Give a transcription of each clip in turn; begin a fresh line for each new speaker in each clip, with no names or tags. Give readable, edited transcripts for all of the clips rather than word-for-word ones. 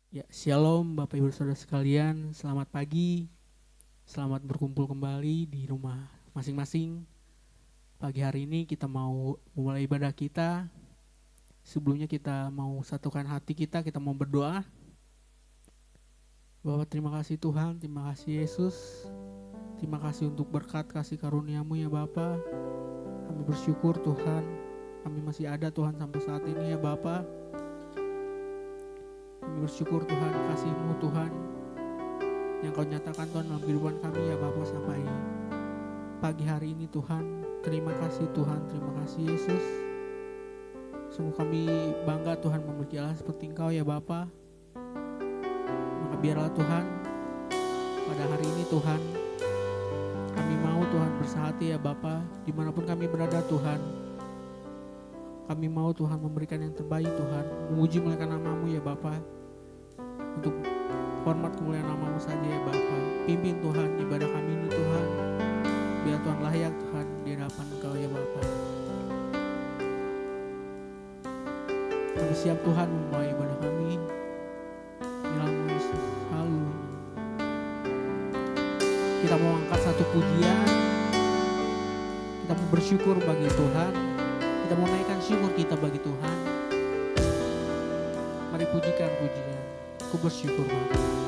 Ya, shalom Bapak Ibu Saudara sekalian, selamat pagi, selamat berkumpul kembali di rumah masing-masing. Pagi hari ini kita mau memulai ibadah kita. Sebelumnya kita mau satukan hati kita mau berdoa. Bapak, terima kasih Tuhan, terima kasih Yesus. Terima kasih untuk berkat kasih karunia-Mu ya Bapak. Kami bersyukur Tuhan, kami masih ada Tuhan sampai saat ini ya Bapak. Kami bersyukur Tuhan, kasih-Mu Tuhan yang Kau nyatakan Tuhan dalam kehidupan kami ya Bapak sampai pagi hari ini Tuhan. Terima kasih Tuhan, terima kasih Yesus. Sungguh kami bangga Tuhan memiliki Allah seperti Engkau ya Bapak. Maka biarlah Tuhan pada hari ini Tuhan, kami mau Tuhan bersahati ya Bapak, dimanapun kami berada Tuhan. Kami mau Tuhan memberikan yang terbaik Tuhan, memuji muliakan nama-Mu ya Bapak. Untuk hormat kemuliaan nama-Mu saja ya Bapak. Pimpin Tuhan ibadah kami ini Tuhan. Biar Tuhan layak Tuhan di hadapan Engkau ya Bapak. Kami siap Tuhan memulai ibadah kami. Di nama Yesus. Haleluya. Kita mau angkat satu pujian. Kita mau bersyukur bagi Tuhan. Kita mau naikkan syukur kita bagi Tuhan. Mari pujikan pujian. Ku bersyukur Bapak.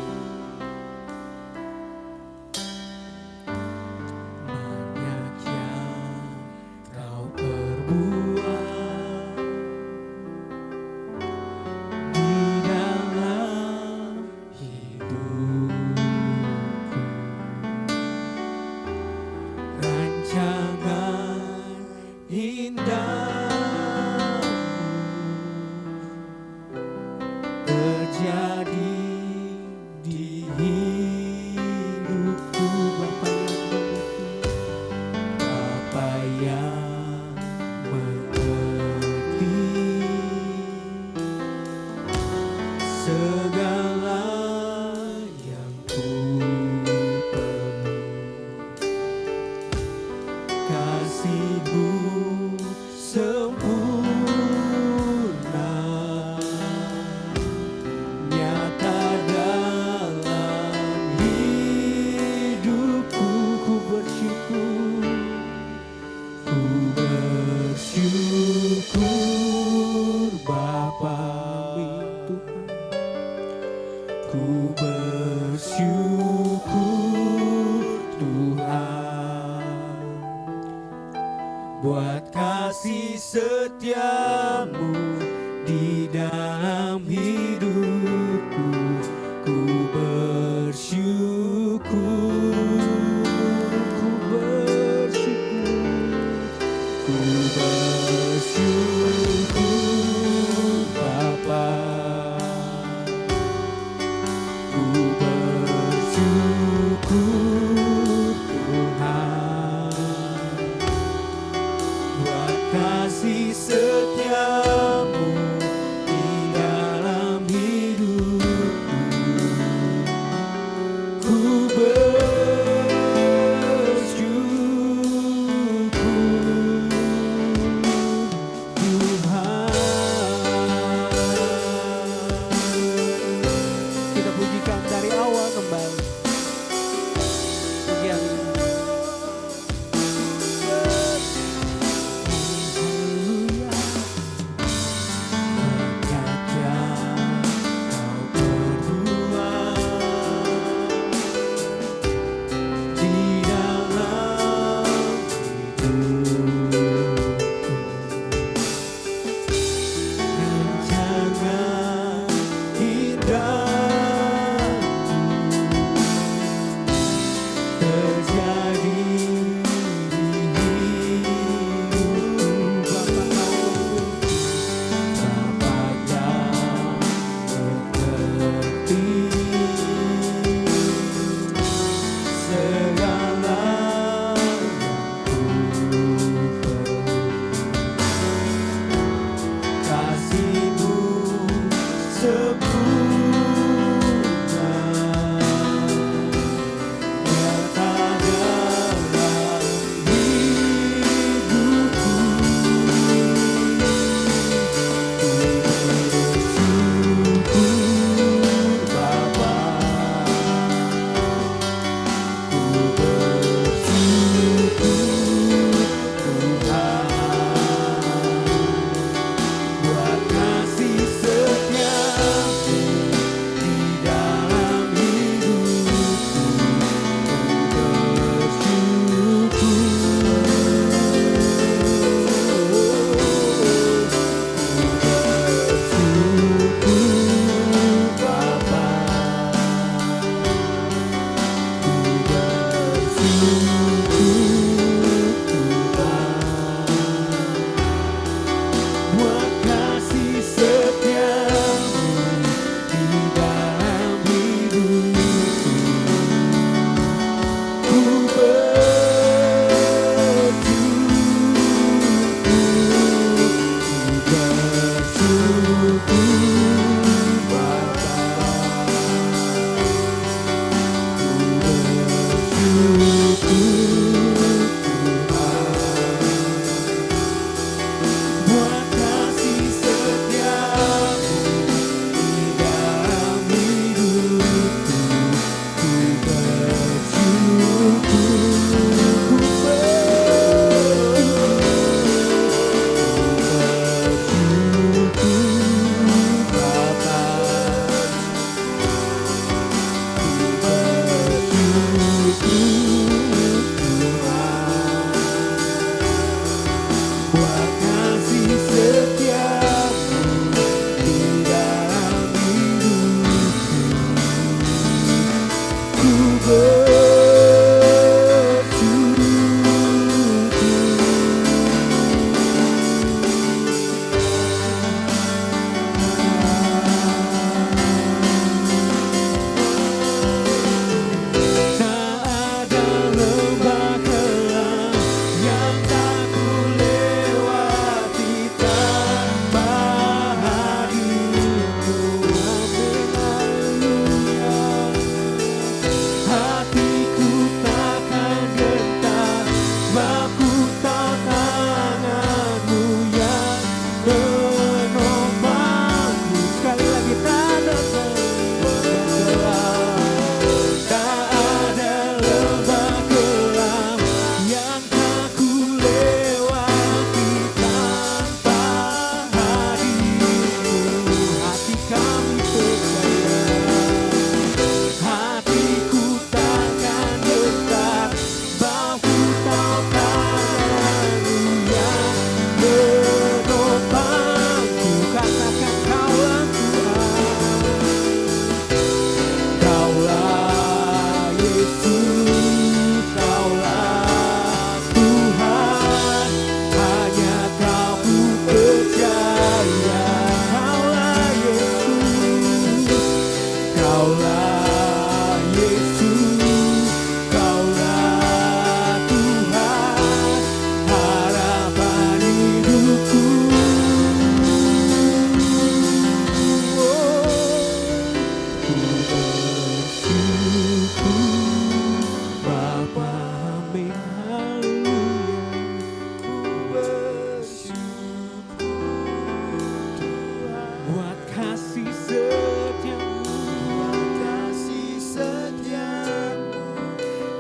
setiamu,
buat kasih setiamu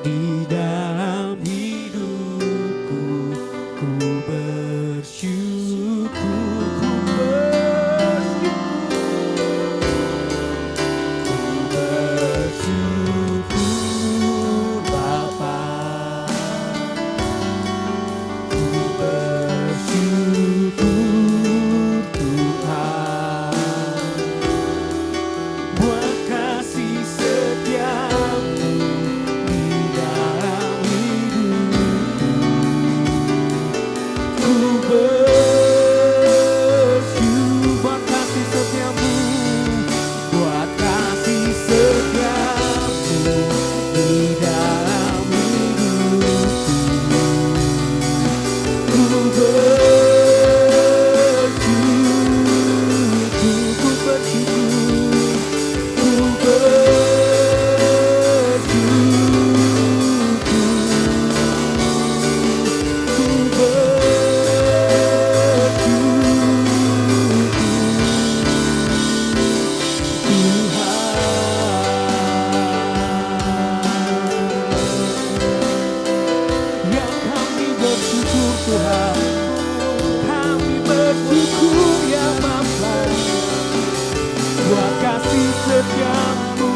di dalam hidupku ku bersyukur, ku bersyukur Bapa, ku bersyukur Tuhan buat kasih setiamu di dalam hidupku. Ku bersyukur buat kasih setiamu, buat kasih setiamu di dalam hidupku. Ku yang kami bersyukur Tuhan, kami bersyukur ya Bapa, buat kasih setiamu,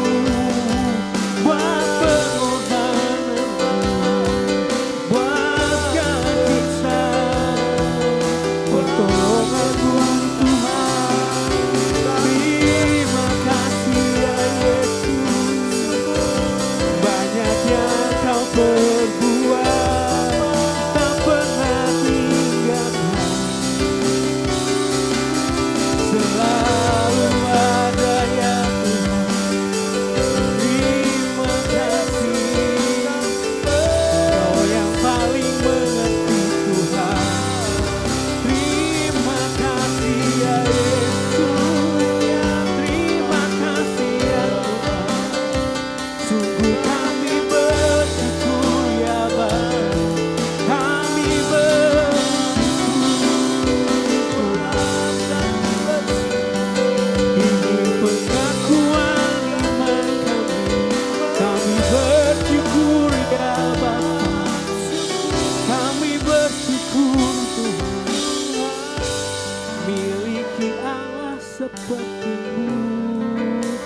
buat pengorbananmu, buat kita, pertolonganmu Tuhan. Terima kasih ya Yesus, banyak yang kau perbuat, tak pernah tinggalkan, selalu ada ya Tuhan. Terima kasih, Kau yang paling mengerti Tuhan. Terima kasih ya Yesus, terima kasih ya Tuhan. Sungguh kami bersyukur ya Bapa, kami bersyukur Tuhan. Ini pengakuan iman kami bersyukur ya Bapa, kami bersyukur Tuhan, miliki Allah seperti-Mu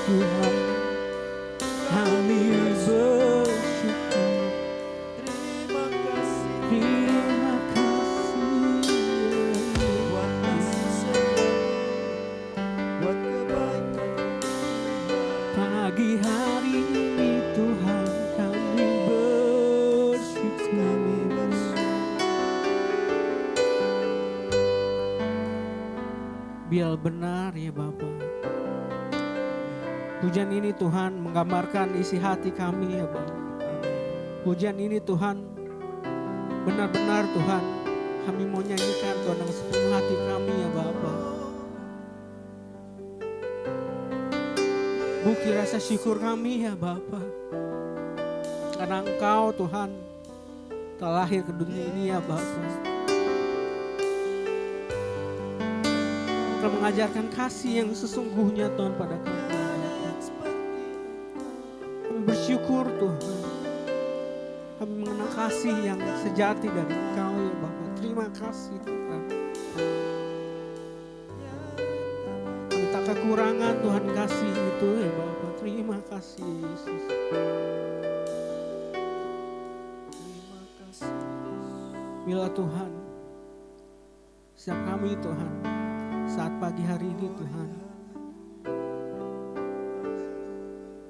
Tuhan, kami bersyukur.
terima kasih
Terima kasih
buat kasih setiamu buat kebaikan
pagi hari ini Tuhan, kami bersyukur. Biar benar ya Bapa, pujian ini Tuhan menggambarkan isi hati kami ya Bapa. Pujian ini Tuhan, benar-benar Tuhan, kami mau nyanyikan Tuhan dengan sepenuh hati kami ya Bapa. Bukti rasa syukur kami ya Bapa, karena Engkau Tuhan telah lahir ke dunia ini ya Bapa. Engkau mengajarkan kasih yang sesungguhnya Tuhan pada kami ya Bapa. Kami bersyukur Tuhan, kami mengenal kasih yang sejati dari Engkau ya Bapa. Terima kasih Tuhan. Kami tak kekurangan Tuhan kasih itu ya Bapa. Terima kasih Yesus.
terima kasih
Bila Tuhan, setiap kami Tuhan, saat pagi hari ini Tuhan,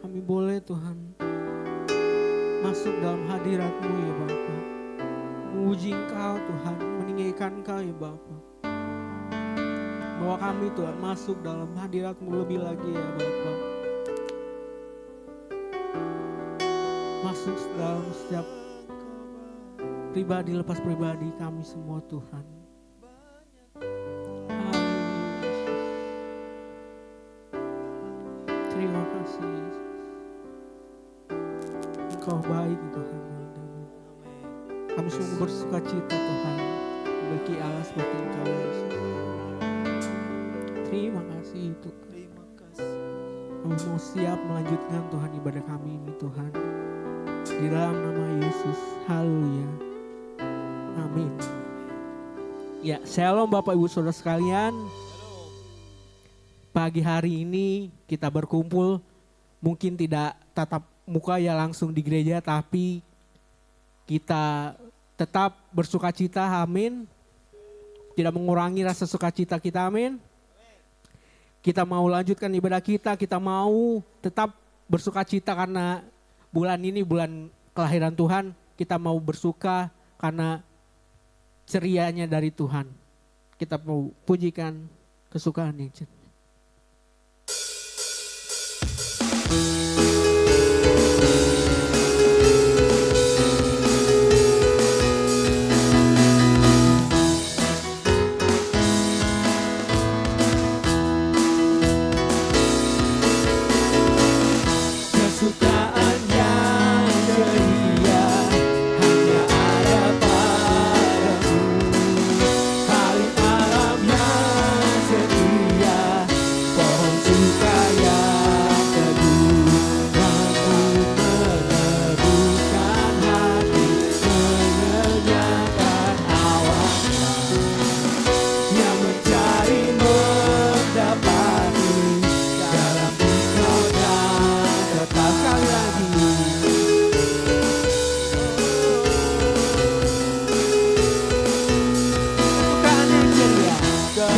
kami boleh Tuhan masuk dalam hadirat-Mu ya Bapa, memuji Engkau Tuhan, meninggikan Engkau ya Bapa. Bahwa kami Tuhan masuk dalam hadirat-Mu lebih lagi ya Bapa. Masuk dalam setiap pribadi lepas pribadi kami semua Tuhan. Haleluya. Terima kasih Yesus. Engkau baik Tuhan. Kami sungguh bersuka cita Tuhan, memiliki Allah seperti Engkau Yesus. Terima kasih Tuhan.
terima kasih
Kami mau siap melanjutkan Tuhan ibadah kami ini Tuhan. Di dalam nama Yesus. Haleluya. Amin. Ya, shalom Bapak Ibu Saudara sekalian. Pagi hari ini kita berkumpul, mungkin tidak tatap muka ya langsung di gereja, tapi kita tetap bersukacita, amin. Tidak mengurangi rasa sukacita kita, amin. Kita mau lanjutkan ibadah kita mau tetap bersukacita karena bulan ini bulan kelahiran Tuhan. Kita mau bersuka karena cerianya dari Tuhan. Kita mau pujikan kesukaan yang ceria.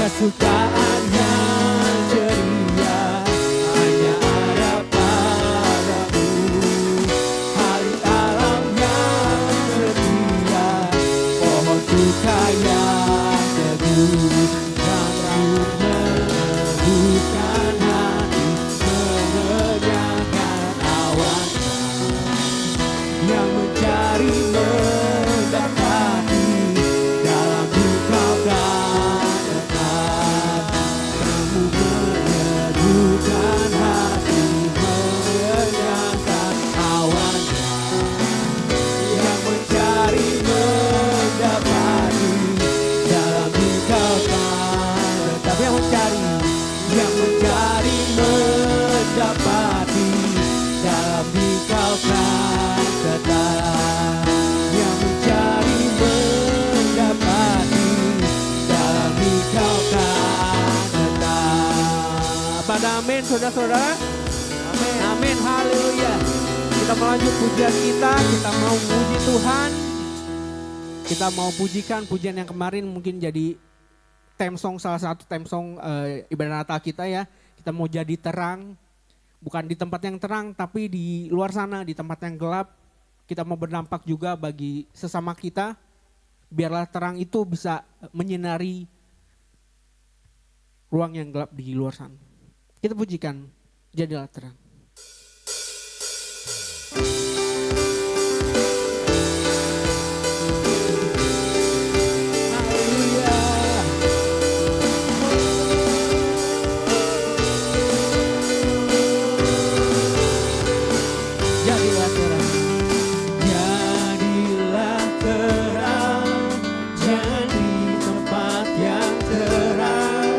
Kesukaan yang ceria hanya ada padamu. Hari alam yang setia, pohon suka yang teduh, dan meneduhkan hati, mengenyangkan awan yang mencari mendapati dalam duka menyejukkan hati, mengenyangkan awan yang mencari mendapati dalam duka tetap yang mencari mendapati dalam duka tetap yang mencari mendapati dalam duka pada amin saudara-saudara. Amin. Amin. Haleluya. Kita melanjut pujian kita mau puji Tuhan. Kita mau pujikan pujian yang kemarin mungkin jadi theme song, salah satu theme song ibadah Natal kita ya. Kita mau jadi terang, bukan di tempat yang terang tapi di luar sana, di tempat yang gelap. Kita mau berdampak juga bagi sesama kita. Biarlah terang itu bisa menyinari ruang yang gelap di luar sana. Kita pujikan, jadilah terang. Haleluya. Jadilah terang. Jadilah terang, jangan di tempat yang terang.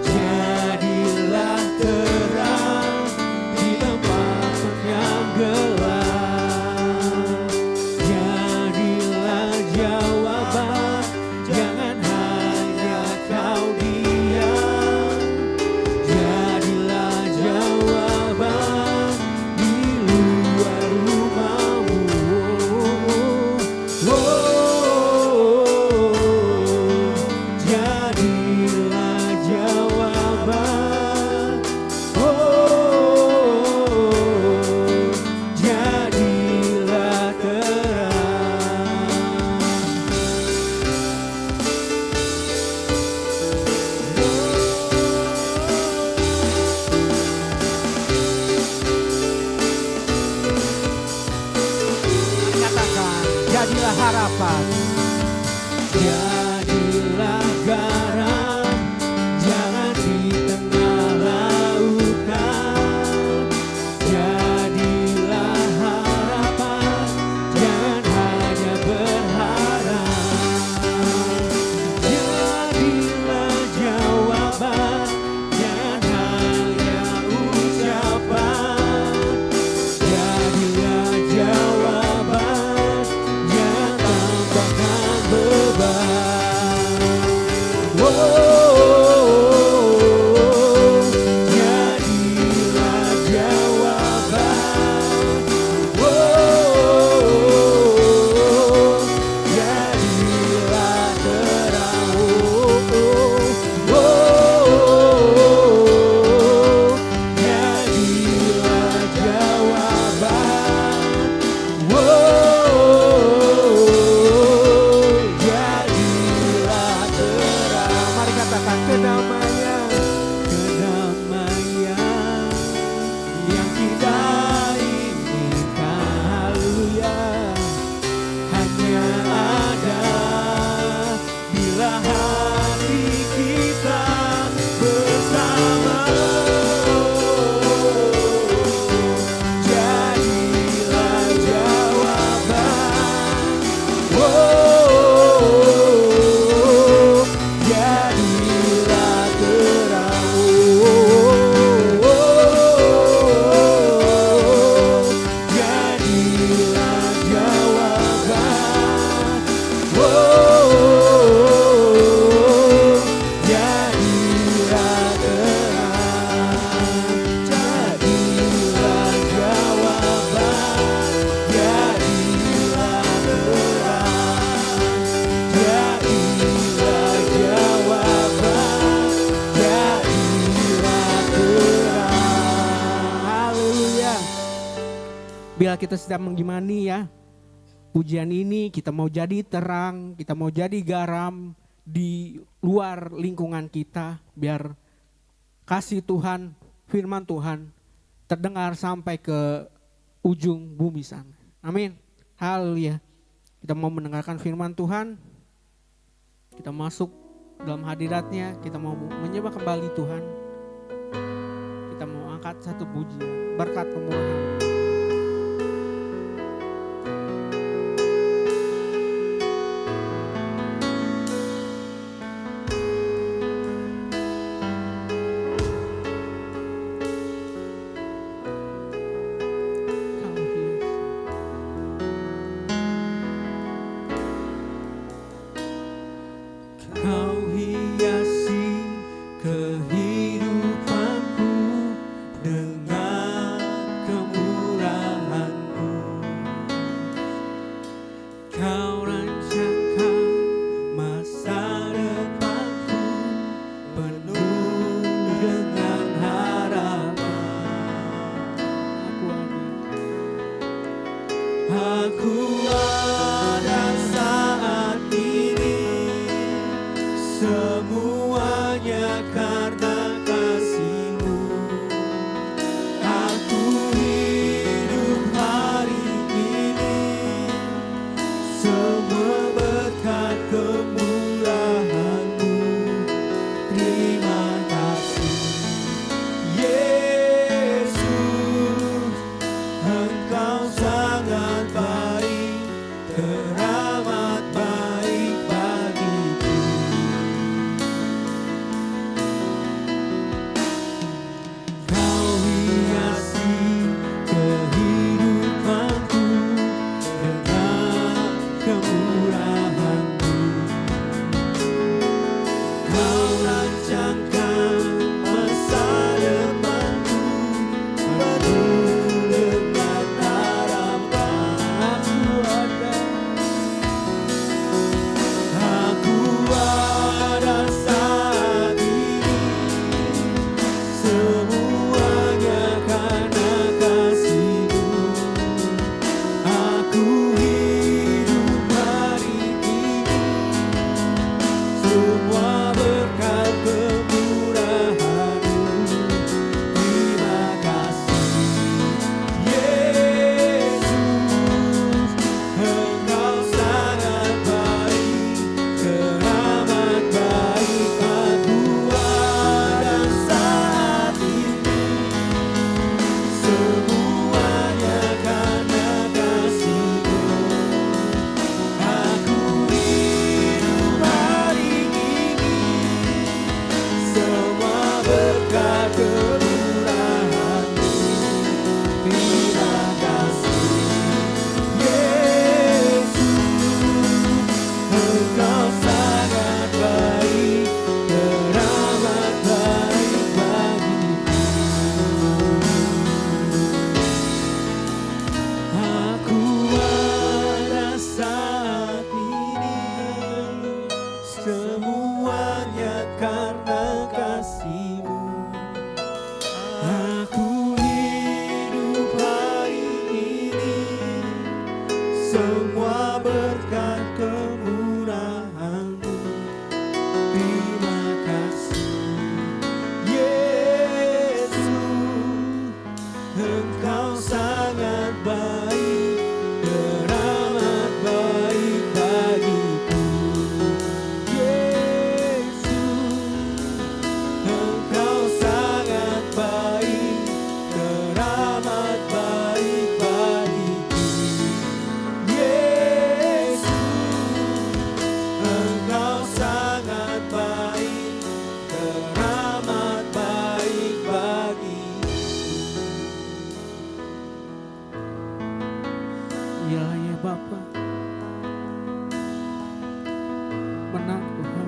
Jadilah terang di tempat yang gelap. Jadilah jawaban, jangan hanya kau diam. Jadilah jawaban di luar rumahmu. Jadilah jawaban. Jadilah terang. Katakan, jadilah harapan. Jadilah garam, jangan di tengah lautan. Jadilah harapan, jangan hanya berharap. Jadilah jawaban, jangan hanya ucapan. Bila kita setiap mengimani ya, pujian ini kita mau jadi terang, kita mau jadi garam di luar lingkungan kita, biar kasih Tuhan, firman Tuhan terdengar sampai ke ujung bumi sana. Amin. Haleluya. Kita mau mendengarkan firman Tuhan, kita masuk dalam hadiratnya, kita mau menyembah kembali Tuhan. Kita mau angkat satu pujian, berkat kemurahan.
Kau hiasi kehidupanku dengan kemurahan-Mu. Kau rancangkan masa depanku penuh dengan harapan. Aku ada saat ini, semuanya karena kasih-Mu. Aku hidup hari ini, semua berkat kemurahan-Mu. Terima kasih Yesus, Engkau sangat baik, teramat baik bagiku. Kau hiasi kehidupanku dengan kemurahan-Mu. Kau rancangkan masa depanku penuh dengan harapan. Aku ada saat ini, semuanya karena kasih-Mu. Aku hidup hari ini, semua berkat kemurahan-Mu. Terima kasih Yesus, Engkau sangat baik, teramat baik. Aku ada saat ini, semuanya karena kasih-Mu. Aku hidup hari ini, semua berkat kemurahan-Mu. Terima kasih Yesus, Engkau sangat baik, teramat baik bagiku. Aku ada saat ini, semuanya karena kasih-Mu. Aku hidup hari ini, semua berkat kemurahan-Mu. Terima kasih Yesus, Engkau sangat baik, teramat baik bagiku. Yesus, Engkau sangat baik, teramat baik bagiku. Yesus, Engkau sangat baik, teramat baik bagiku.
Ya ya Bapa, benar Tuhan.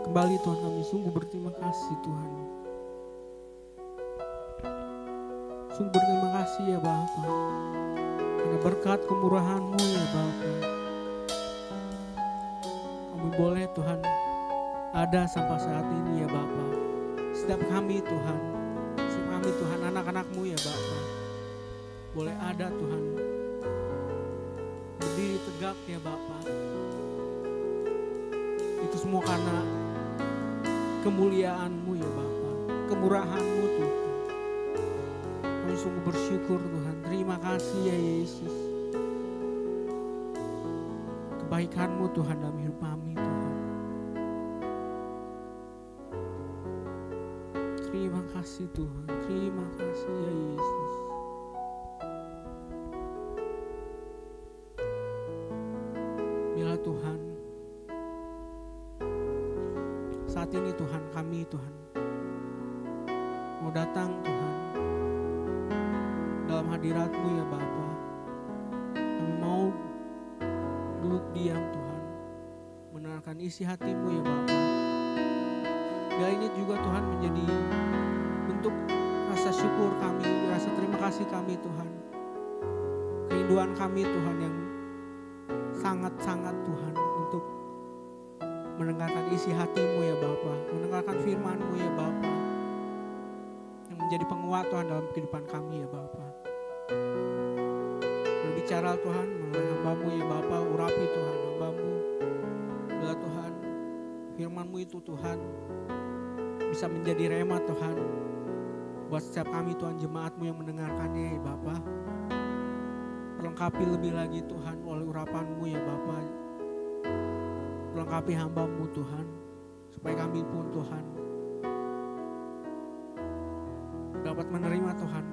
Kembali Tuhan, kami sungguh berterima kasih Tuhan. Sungguh berterima kasih ya Bapa, karena berkat kemurahan-Mu ya Bapa, kami boleh Tuhan ada sampai saat ini ya Bapa. Setiap kami Tuhan, anak-anak-Mu ya Bapa, boleh ada Tuhan, berdiri tegak ya Bapa. Itu semua karena kemuliaan-Mu ya Bapa, kemurahan-Mu Tuhan. Kami sungguh bersyukur Tuhan, terima kasih ya Yesus. Kebaikan-Mu Tuhan dalam hidup kami Tuhan. Terima kasih Tuhan, terima kasih ya Yesus. Bila Tuhan, saat ini Tuhan kami Tuhan mau datang Tuhan dalam hadirat-Mu ya Bapa. Kami mau duduk diam Tuhan, mendengarkan isi hati-Mu ya Bapa. Bila ini juga Tuhan menjadi bentuk rasa syukur kami, rasa terima kasih kami Tuhan. Kerinduan kami Tuhan yang sangat-sangat Tuhan untuk mendengarkan isi hati-Mu ya Bapa, mendengarkan firman-Mu ya Bapa, yang menjadi penguat Tuhan dalam kehidupan kami ya Bapa. Berbicara Tuhan melalui hamba-Mu ya Bapa, urapi Tuhan hamba-Mu. Bila Tuhan firman-Mu itu Tuhan bisa menjadi rema Tuhan buat setiap kami Tuhan, jemaat-Mu yang mendengarkannya ya Bapa. Perlengkapi lebih lagi Tuhan oleh urapan-Mu ya Bapa. Perlengkapi hamba-Mu Tuhan, supaya kami pun Tuhan dapat menerima Tuhan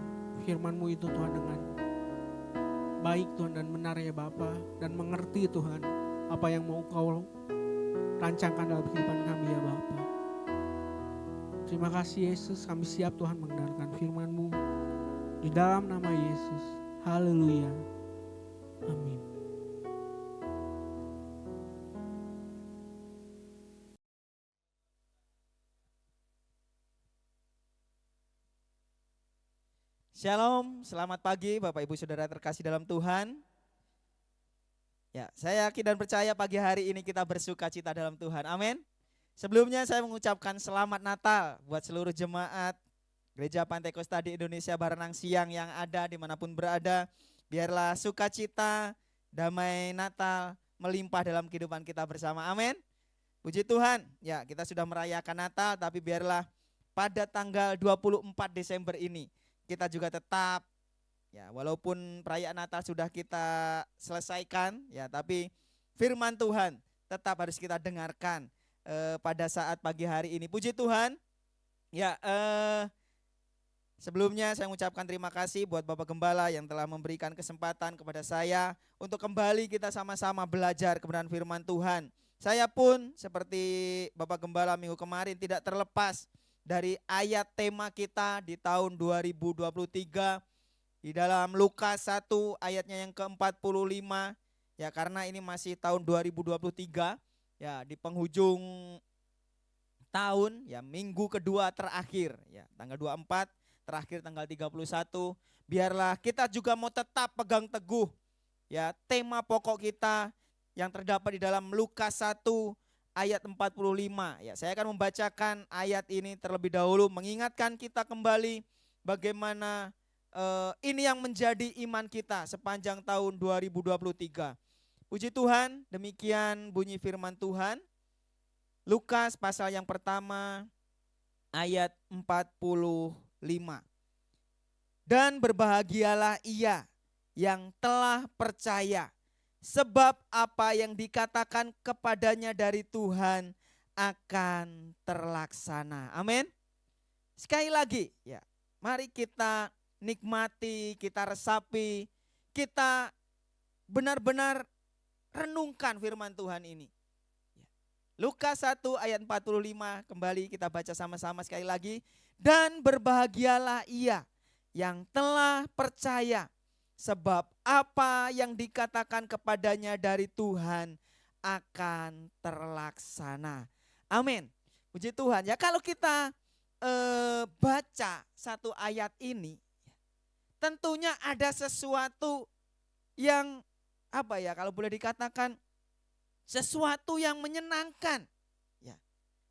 firman-Mu itu Tuhan dengan baik Tuhan dan benar ya Bapa, dan mengerti Tuhan apa yang mau Kau rancangkan dalam kehidupan kami ya Bapa. Terima kasih Yesus, kami siap Tuhan mendengarkan firman-Mu di dalam nama Yesus. Haleluya. Amin.
Shalom, selamat pagi Bapak Ibu Saudara terkasih dalam Tuhan. Ya, saya yakin dan percaya pagi hari ini kita bersuka cita dalam Tuhan. Amin. Sebelumnya saya mengucapkan selamat Natal buat seluruh jemaat Gereja Pantai Kosta di Indonesia Baranang Siang yang ada dimanapun berada. Biarlah sukacita, damai Natal melimpah dalam kehidupan kita bersama. Amin. Puji Tuhan. Ya, kita sudah merayakan Natal, tapi biarlah pada tanggal 24 Desember ini kita juga tetap, ya walaupun perayaan Natal sudah kita selesaikan, ya tapi firman Tuhan tetap harus kita dengarkan pada saat pagi hari ini. Puji Tuhan. Ya, sebelumnya saya mengucapkan terima kasih buat Bapak Gembala yang telah memberikan kesempatan kepada saya untuk kembali kita sama-sama belajar kebenaran firman Tuhan. Saya pun seperti Bapak Gembala minggu kemarin tidak terlepas dari ayat tema kita di tahun 2023 di dalam Lukas 1 ayatnya yang ke-45. Ya, karena ini masih tahun 2023. Ya, di penghujung tahun, ya minggu kedua terakhir, ya tanggal 24, terakhir tanggal 31. Biarlah kita juga mau tetap pegang teguh ya tema pokok kita yang terdapat di dalam Lukas 1 ayat 45. Ya, saya akan membacakan ayat ini terlebih dahulu mengingatkan kita kembali bagaimana ini yang menjadi iman kita sepanjang tahun 2023. Puji Tuhan, demikian bunyi firman Tuhan. Lukas pasal yang pertama ayat 45. Dan berbahagialah ia yang telah percaya, sebab apa yang dikatakan kepadanya dari Tuhan akan terlaksana. Amin. Sekali lagi, ya, mari kita nikmati, kita resapi, kita benar-benar renungkan firman Tuhan ini. Lukas 1 ayat 45, kembali kita baca sama-sama sekali lagi. Dan berbahagialah ia yang telah percaya, sebab apa yang dikatakan kepadanya dari Tuhan akan terlaksana. Amin. Puji Tuhan. Ya, kalau kita baca satu ayat ini, tentunya ada sesuatu yang kalau boleh dikatakan sesuatu yang menyenangkan, ya,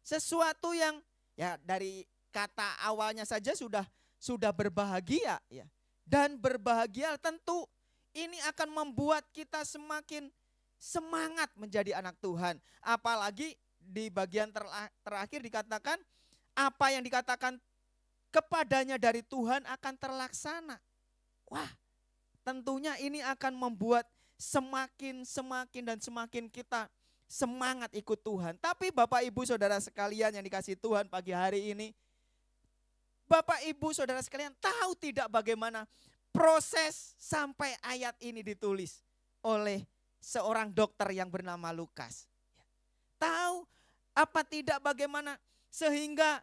sesuatu yang ya dari kata awalnya saja sudah berbahagia ya. Dan berbahagia tentu ini akan membuat kita semakin semangat menjadi anak Tuhan. Apalagi di bagian terakhir dikatakan apa yang dikatakan kepadanya dari Tuhan akan terlaksana. Wah, tentunya ini akan membuat semakin dan semakin kita semangat ikut Tuhan. Tapi Bapak Ibu Saudara sekalian yang dikasihi Tuhan pagi hari ini, Bapak Ibu Saudara sekalian tahu tidak bagaimana proses sampai ayat ini ditulis oleh seorang dokter yang bernama Lukas. Tahu apa tidak bagaimana sehingga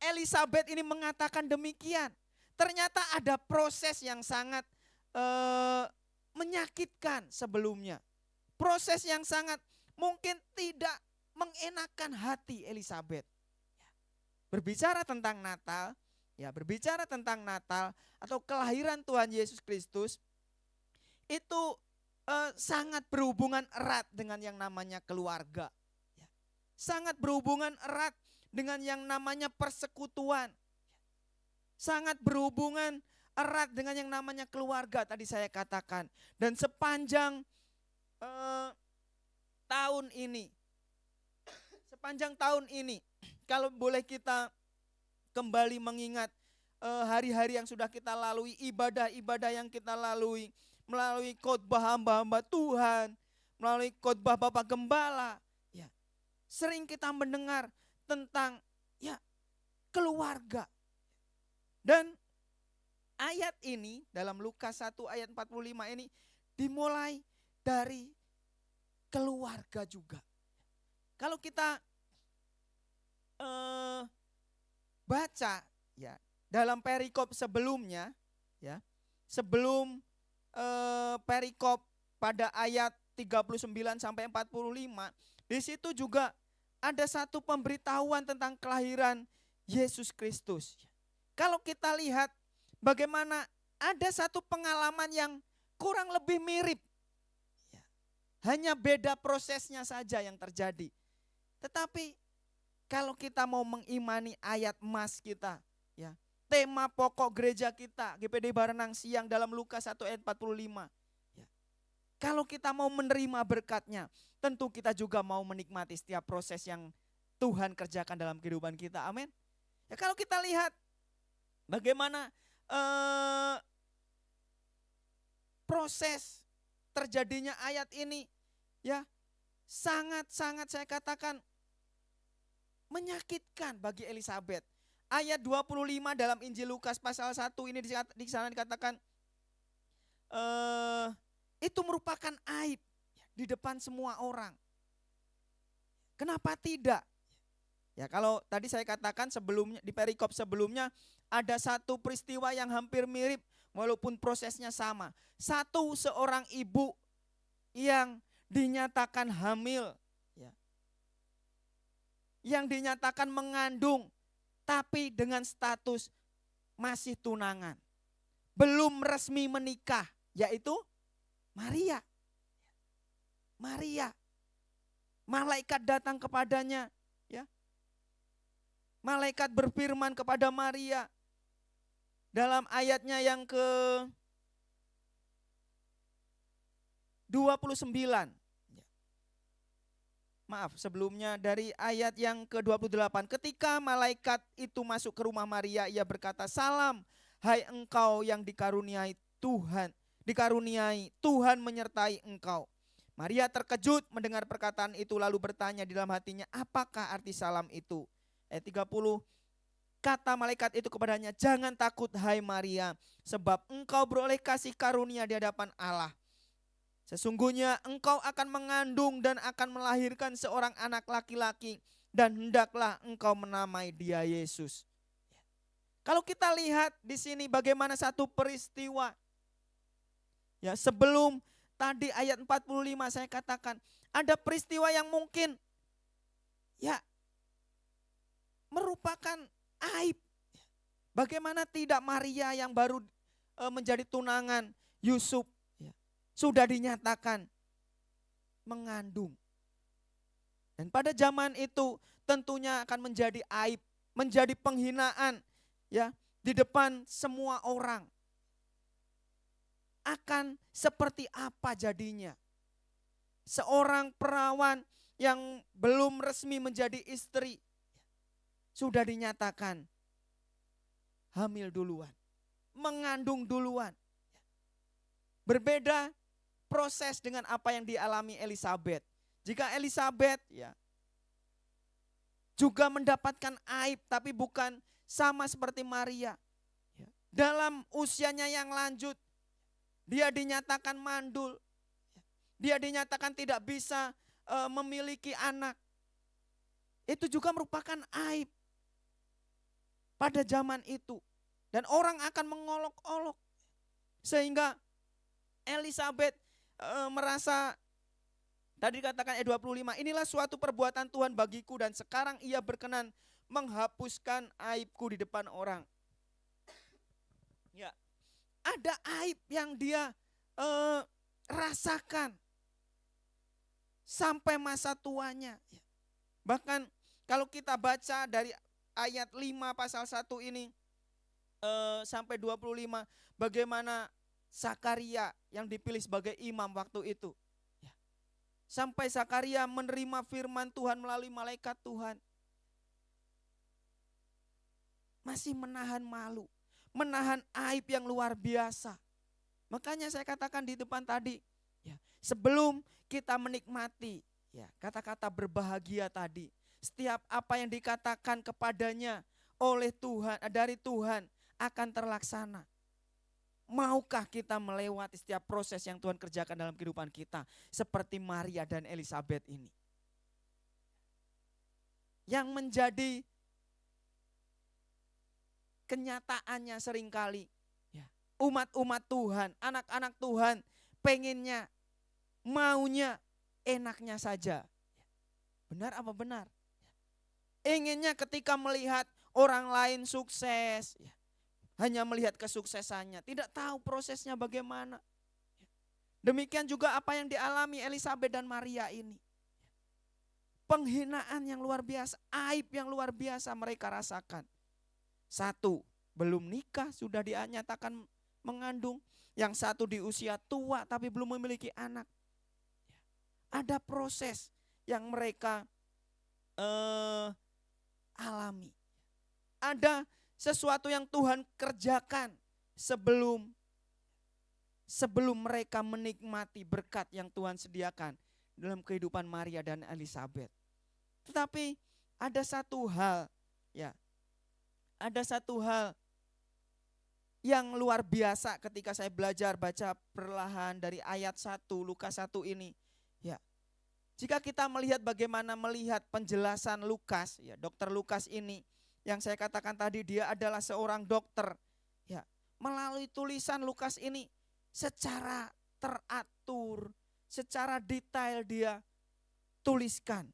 Elizabeth ini mengatakan demikian. Ternyata ada proses yang sangat menyakitkan sebelumnya. Proses yang sangat mungkin tidak mengenakan hati Elizabeth. Berbicara tentang Natal, berbicara tentang Natal atau kelahiran Tuhan Yesus Kristus itu sangat berhubungan erat dengan yang namanya keluarga. Sangat berhubungan erat dengan yang namanya persekutuan. Sangat berhubungan erat dengan yang namanya keluarga tadi saya katakan. Dan sepanjang tahun ini, kalau boleh kita kembali mengingat hari-hari yang sudah kita lalui, ibadah-ibadah yang kita lalui, melalui khotbah hamba-hamba Tuhan, melalui khotbah Bapak Gembala, sering kita mendengar tentang keluarga. Dan ayat ini dalam Lukas 1 ayat 45 ini dimulai dari keluarga juga. Kalau kita baca dalam perikop sebelumnya sebelum perikop pada ayat 39 sampai 45, di situ juga ada satu pemberitahuan tentang kelahiran Yesus Kristus. Kalau kita lihat bagaimana ada satu pengalaman yang kurang lebih mirip. Hanya beda prosesnya saja yang terjadi. Tetapi kalau kita mau mengimani ayat emas kita, tema pokok gereja kita, GPD Baranang Siang dalam Lukas 1 ayat 45. Kalau kita mau menerima berkatnya, tentu kita juga mau menikmati setiap proses yang Tuhan kerjakan dalam kehidupan kita. Amin. Kalau kita lihat bagaimana proses terjadinya ayat ini, sangat-sangat saya katakan menyakitkan bagi Elizabeth. Ayat 25 dalam Injil Lukas pasal 1 ini di sana dikatakan itu merupakan aib di depan semua orang. Kenapa tidak? Kalau tadi saya katakan sebelumnya di perikop sebelumnya ada satu peristiwa yang hampir mirip walaupun prosesnya sama. Seorang ibu yang dinyatakan hamil, yang dinyatakan mengandung, tapi dengan status masih tunangan, belum resmi menikah, yaitu Maria. Malaikat datang kepadanya, malaikat berfirman kepada Maria dalam ayatnya yang ke-29. Maaf, sebelumnya dari ayat yang ke-28. Ketika malaikat itu masuk ke rumah Maria, ia berkata, "Salam, hai engkau yang dikaruniai Tuhan menyertai engkau." Maria terkejut mendengar perkataan itu lalu bertanya di dalam hatinya, apakah arti salam itu? Ayat 30, kata malaikat itu kepadanya, "Jangan takut hai Maria, sebab engkau beroleh kasih karunia di hadapan Allah. Sesungguhnya engkau akan mengandung dan akan melahirkan seorang anak laki-laki, dan hendaklah engkau menamai dia Yesus." Kalau kita lihat di sini bagaimana satu peristiwa, sebelum tadi ayat 45 saya katakan ada peristiwa yang mungkin merupakan aib. Bagaimana tidak Maria yang baru menjadi tunangan Yusuf sudah dinyatakan mengandung. Dan pada zaman itu tentunya akan menjadi aib menjadi penghinaan ya di depan semua orang. Akan seperti apa jadinya? Seorang perawan yang belum resmi menjadi istri sudah dinyatakan hamil duluan, mengandung duluan. Berbeda proses dengan apa yang dialami Elisabet. Jika Elisabet ya juga mendapatkan aib, tapi bukan sama seperti Maria. Dalam usianya yang lanjut, dia dinyatakan mandul. Dia dinyatakan tidak bisa memiliki anak. Itu juga merupakan aib pada zaman itu. Dan orang akan mengolok-olok. Sehingga Elisabet merasa, tadi dikatakan ayat 25, inilah suatu perbuatan Tuhan bagiku dan sekarang ia berkenan menghapuskan aibku di depan orang. Ya, ada aib yang dia rasakan sampai masa tuanya. Bahkan kalau kita baca dari ayat 5 pasal 1 ini sampai 25, bagaimana Zakaria yang dipilih sebagai imam waktu itu. Sampai Zakaria menerima firman Tuhan melalui malaikat Tuhan. Masih menahan malu, menahan aib yang luar biasa. Makanya saya katakan di depan tadi, ya, sebelum kita menikmati ya kata-kata berbahagia tadi, setiap apa yang dikatakan kepadanya oleh Tuhan, dari Tuhan akan terlaksana. Maukah kita melewati setiap proses yang Tuhan kerjakan dalam kehidupan kita seperti Maria dan Elisabet ini? Yang menjadi kenyataannya seringkali ya, umat-umat Tuhan, anak-anak Tuhan pengennya, maunya enaknya saja. Benar apa benar? Inginnya ketika melihat orang lain sukses, ya, hanya melihat kesuksesannya, tidak tahu prosesnya bagaimana. Demikian juga apa yang dialami Elisabet dan Maria ini. Penghinaan yang luar biasa, aib yang luar biasa mereka rasakan. Satu, belum nikah sudah dinyatakan mengandung. Yang satu di usia tua tapi belum memiliki anak. Ada proses yang mereka alami. Ada sesuatu yang Tuhan kerjakan sebelum mereka menikmati berkat yang Tuhan sediakan dalam kehidupan Maria dan Elisabet. Tetapi ada satu hal ya. Ada satu hal yang luar biasa ketika saya belajar baca perlahan dari ayat 1 Lukas 1 ini. Ya. Jika kita melihat bagaimana melihat penjelasan Lukas, ya, dokter Lukas ini yang saya katakan tadi dia adalah seorang dokter. Ya, melalui tulisan Lukas ini secara teratur, secara detail dia tuliskan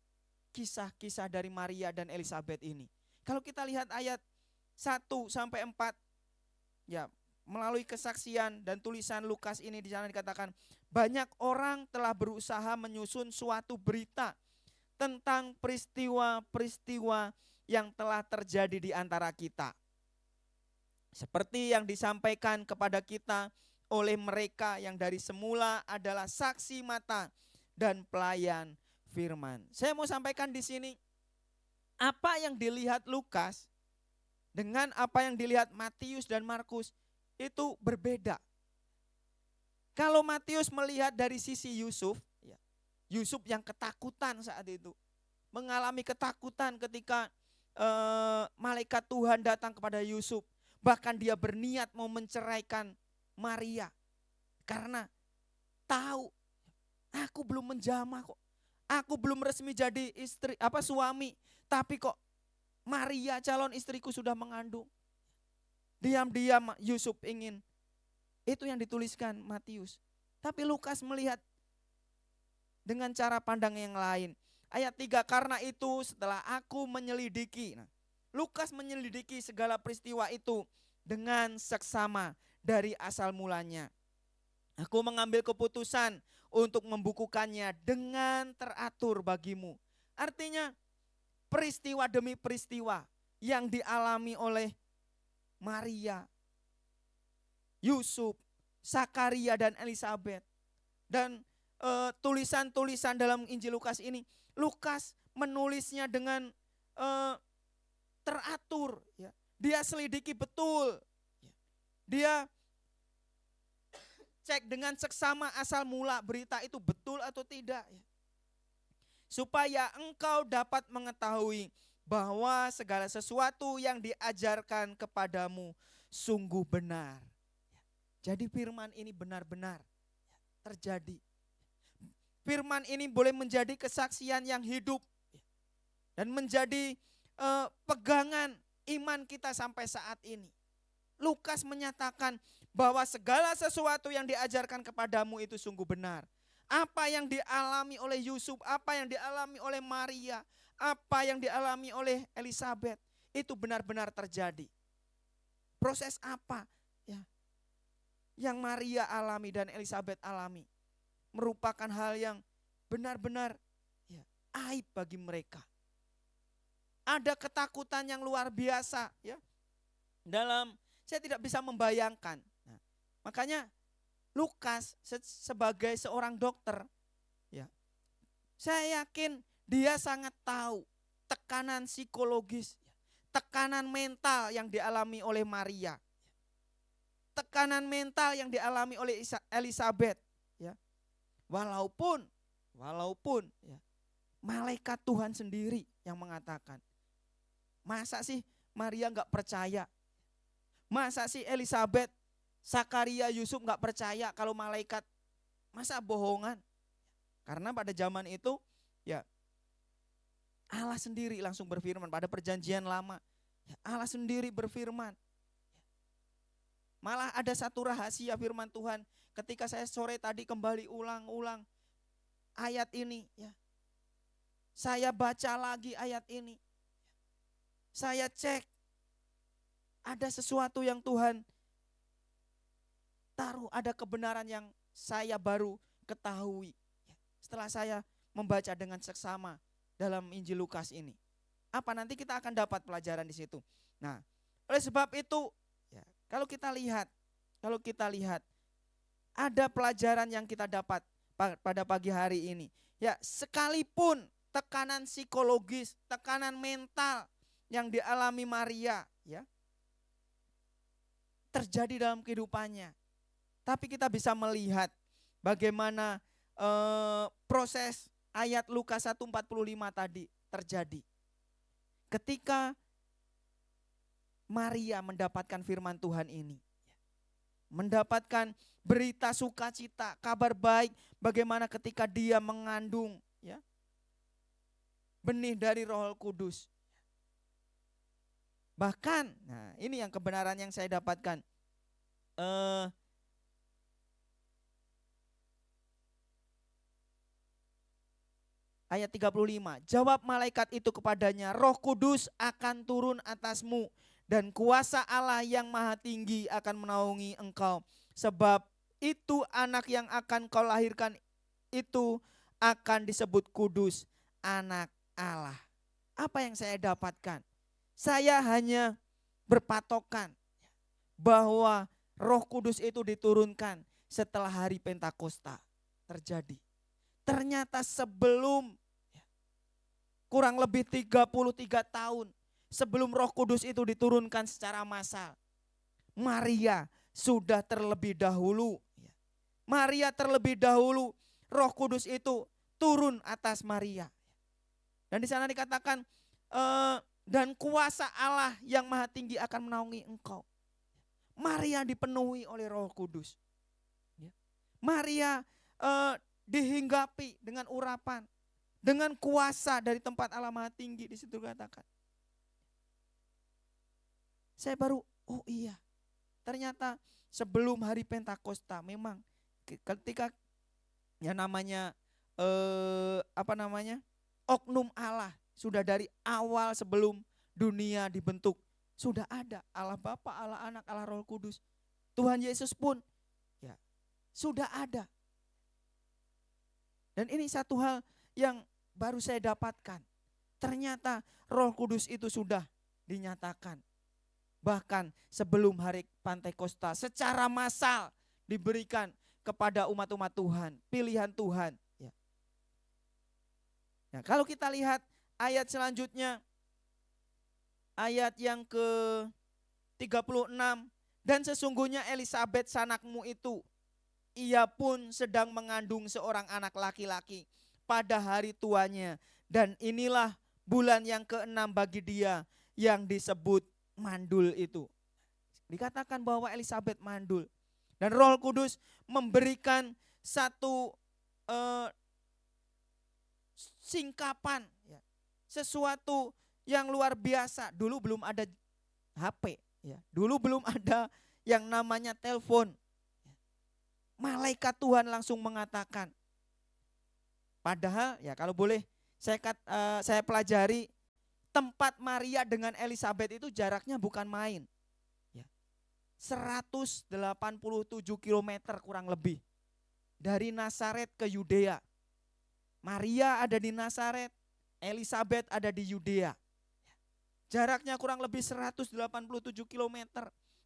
kisah-kisah dari Maria dan Elisabet ini. Kalau kita lihat ayat 1 sampai 4, ya, melalui kesaksian dan tulisan Lukas ini di sana dikatakan banyak orang telah berusaha menyusun suatu berita tentang peristiwa-peristiwa yang telah terjadi di antara kita. Seperti yang disampaikan kepada kita oleh mereka yang dari semula adalah saksi mata dan pelayan firman. Saya mau sampaikan di sini apa yang dilihat Lukas dengan apa yang dilihat Matius dan Markus itu berbeda. Kalau Matius melihat dari sisi Yusuf, ya, Yusuf yang ketakutan saat itu, mengalami ketakutan ketika malaikat Tuhan datang kepada Yusuf. Bahkan dia berniat mau menceraikan Maria. Karena tahu, aku belum menjamah kok. Aku belum resmi jadi suami, tapi kok Maria calon istriku sudah mengandung. Diam-diam Yusuf ingin. Itu yang dituliskan Matius. Tapi Lukas melihat dengan cara pandang yang lain. Ayat 3, karena itu setelah aku menyelidiki. Nah, Lukas menyelidiki segala peristiwa itu dengan seksama dari asal mulanya. Aku mengambil keputusan untuk membukukannya dengan teratur bagimu. Artinya peristiwa demi peristiwa yang dialami oleh Maria, Yusuf, Zakaria dan Elizabeth. Dan tulisan-tulisan dalam Injil Lukas ini, Lukas menulisnya dengan teratur, ya. Dia selidiki betul, dia cek dengan seksama asal mula berita itu betul atau tidak, ya. Supaya engkau dapat mengetahui bahwa segala sesuatu yang diajarkan kepadamu sungguh benar. Jadi firman ini benar-benar terjadi. Firman ini boleh menjadi kesaksian yang hidup dan menjadi pegangan iman kita sampai saat ini. Lukas menyatakan bahwa segala sesuatu yang diajarkan kepadamu itu sungguh benar. Apa yang dialami oleh Yusuf, apa yang dialami oleh Maria, apa yang dialami oleh Elizabeth, itu benar-benar terjadi. Proses apa ya yang Maria alami dan Elizabeth alami merupakan hal yang benar-benar ya, aib bagi mereka. Ada ketakutan yang luar biasa, ya. Saya tidak bisa membayangkan. Nah, makanya Lukas sebagai seorang dokter, ya, saya yakin dia sangat tahu tekanan psikologis, tekanan mental yang dialami oleh Maria, tekanan mental yang dialami oleh Elizabeth, ya. Walaupun ya, malaikat Tuhan sendiri yang mengatakan, masa sih Maria nggak percaya? Masa sih Elizabeth, Zakaria, Yusuf nggak percaya kalau malaikat? Masa bohongan? Karena pada zaman itu ya Allah sendiri langsung berfirman pada perjanjian lama. Ya, Allah sendiri berfirman. Malah ada satu rahasia firman Tuhan ketika saya sore tadi kembali ulang-ulang ayat ini, ya. Saya baca lagi ayat ini. Saya cek ada sesuatu yang Tuhan taruh, ada kebenaran yang saya baru ketahui setelah saya membaca dengan seksama dalam Injil Lukas ini. Apa nanti kita akan dapat pelajaran di situ. Nah, oleh sebab itu, ya, kalau kita lihat ada pelajaran yang kita dapat pada pagi hari ini. Ya, sekalipun tekanan psikologis, tekanan mental yang dialami Maria, ya, terjadi dalam kehidupannya. Tapi kita bisa melihat bagaimana proses ayat Lukas 1:45 tadi terjadi. Ketika Maria mendapatkan firman Tuhan ini, mendapatkan berita sukacita, kabar baik bagaimana ketika dia mengandung, ya, benih dari Roh Kudus. Bahkan, nah ini yang kebenaran yang saya dapatkan. Ayat 35, jawab malaikat itu kepadanya, Roh Kudus akan turun atasmu dan kuasa Allah yang maha tinggi akan menaungi engkau. Sebab itu anak yang akan kau lahirkan itu akan disebut kudus, anak Allah. Apa yang saya dapatkan? Saya hanya berpatokan bahwa Roh Kudus itu diturunkan setelah hari Pentakosta terjadi. Ternyata sebelum kurang lebih 33 tahun sebelum Roh Kudus itu diturunkan secara massal, Maria sudah terlebih dahulu. Maria terlebih dahulu Roh Kudus itu turun atas Maria. Dan di sana dikatakan dan kuasa Allah yang maha tinggi akan menaungi engkau. Maria dipenuhi oleh Roh Kudus. Maria dihinggapi dengan urapan, dengan kuasa dari tempat Allah maha tinggi, di situ dikatakan. Saya baru, oh iya, ternyata sebelum hari Pentakosta memang ketika ya namanya oknum Allah sudah dari awal sebelum dunia dibentuk sudah ada Allah Bapa, Allah Anak, Allah Roh Kudus. Tuhan Yesus pun ya sudah ada. Dan ini satu hal yang baru saya dapatkan. Ternyata Roh Kudus itu sudah dinyatakan. Bahkan sebelum hari Pantekosta secara massal diberikan kepada umat-umat Tuhan, pilihan Tuhan. Ya. Nah, kalau kita lihat ayat selanjutnya, ayat yang ke-36, dan sesungguhnya Elisabet sanakmu itu, ia pun sedang mengandung seorang anak laki-laki pada hari tuanya, dan inilah bulan yang ke-6 bagi dia yang disebut mandul itu. Dikatakan bahwa Elisabet mandul. Dan Roh Kudus memberikan satu singkapan, ya, sesuatu yang luar biasa. Dulu belum ada HP, ya. Dulu belum ada yang namanya telepon. Malaikat Tuhan langsung mengatakan. Padahal ya kalau boleh saya pelajari, tempat Maria dengan Elisabet itu jaraknya bukan main. 187 km kurang lebih dari Nazaret ke Yudea. Maria ada di Nazaret, Elisabet ada di Yudea. Jaraknya kurang lebih 187 km.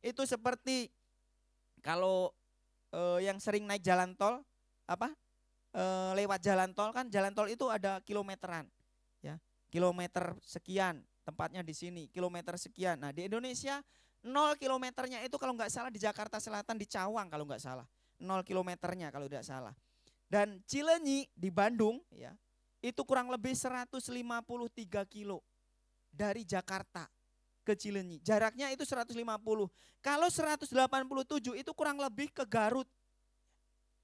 Itu seperti kalau yang sering naik jalan tol, lewat jalan tol kan, jalan tol itu ada kilometeran, ya, kilometer sekian, tempatnya di sini, kilometer sekian. Nah di Indonesia 0 kilometernya itu kalau nggak salah di Jakarta Selatan, di Cawang kalau nggak salah, 0 kilometernya kalau tidak salah. Dan Cileunyi di Bandung, ya, itu kurang lebih 153 kilo dari Jakarta ke Cileunyi. Jaraknya itu 150. Kalau 187 itu kurang lebih ke Garut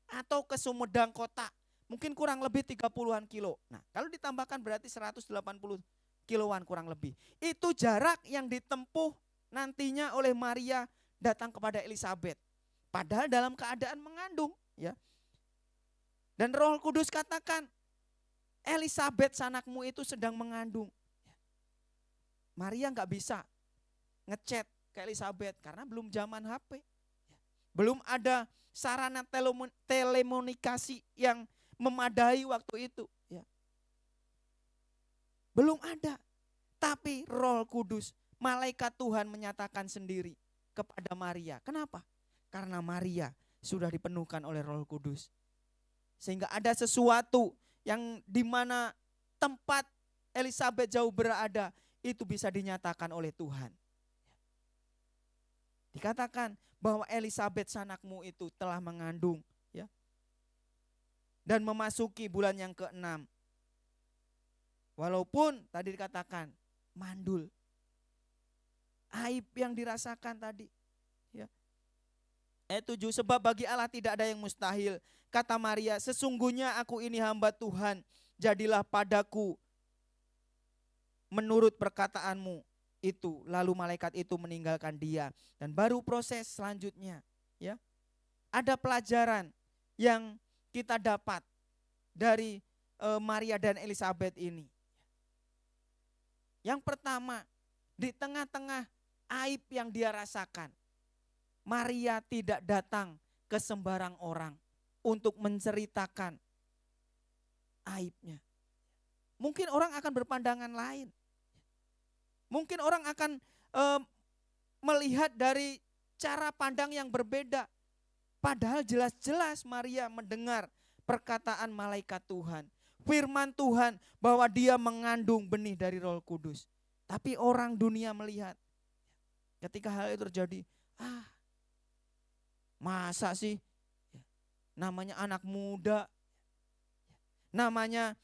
atau ke Sumedang kota. Mungkin kurang lebih 30-an kilo. Nah, kalau ditambahkan berarti 180 kiloan kurang lebih. Itu jarak yang ditempuh nantinya oleh Maria datang kepada Elisabet. Padahal dalam keadaan mengandung, ya. Dan Roh Kudus katakan, Elisabet sanakmu itu sedang mengandung. Maria nggak bisa ngechat ke Elisabet karena belum zaman HP. Belum ada sarana telekomunikasi yang memadai waktu itu. Ya. Belum ada. Tapi Roh Kudus, malaikat Tuhan menyatakan sendiri kepada Maria. Kenapa? Karena Maria sudah dipenuhkan oleh Roh Kudus. Sehingga ada sesuatu yang dimana tempat Elisabet jauh berada itu bisa dinyatakan oleh Tuhan. Dikatakan bahwa Elisabet sanakmu itu telah mengandung, ya, dan memasuki bulan yang ke-6. Walaupun tadi dikatakan mandul, aib yang dirasakan tadi, ya. Ayat 7, sebab bagi Allah tidak ada yang mustahil. Kata Maria, sesungguhnya aku ini hamba Tuhan, jadilah padaku menurut perkataanmu itu. Lalu malaikat itu meninggalkan dia. Dan baru proses selanjutnya, ya. Ada pelajaran yang kita dapat dari Maria dan Elisabet ini. Yang pertama, di tengah-tengah aib yang dia rasakan, Maria tidak datang ke sembarang orang untuk menceritakan aibnya. Mungkin orang akan berpandangan lain. Mungkin orang akan melihat dari cara pandang yang berbeda. Padahal jelas-jelas Maria mendengar perkataan malaikat Tuhan. Firman Tuhan bahwa dia mengandung benih dari Roh Kudus. Tapi orang dunia melihat. Ketika hal itu terjadi, masa sih? Namanya anak muda, namanya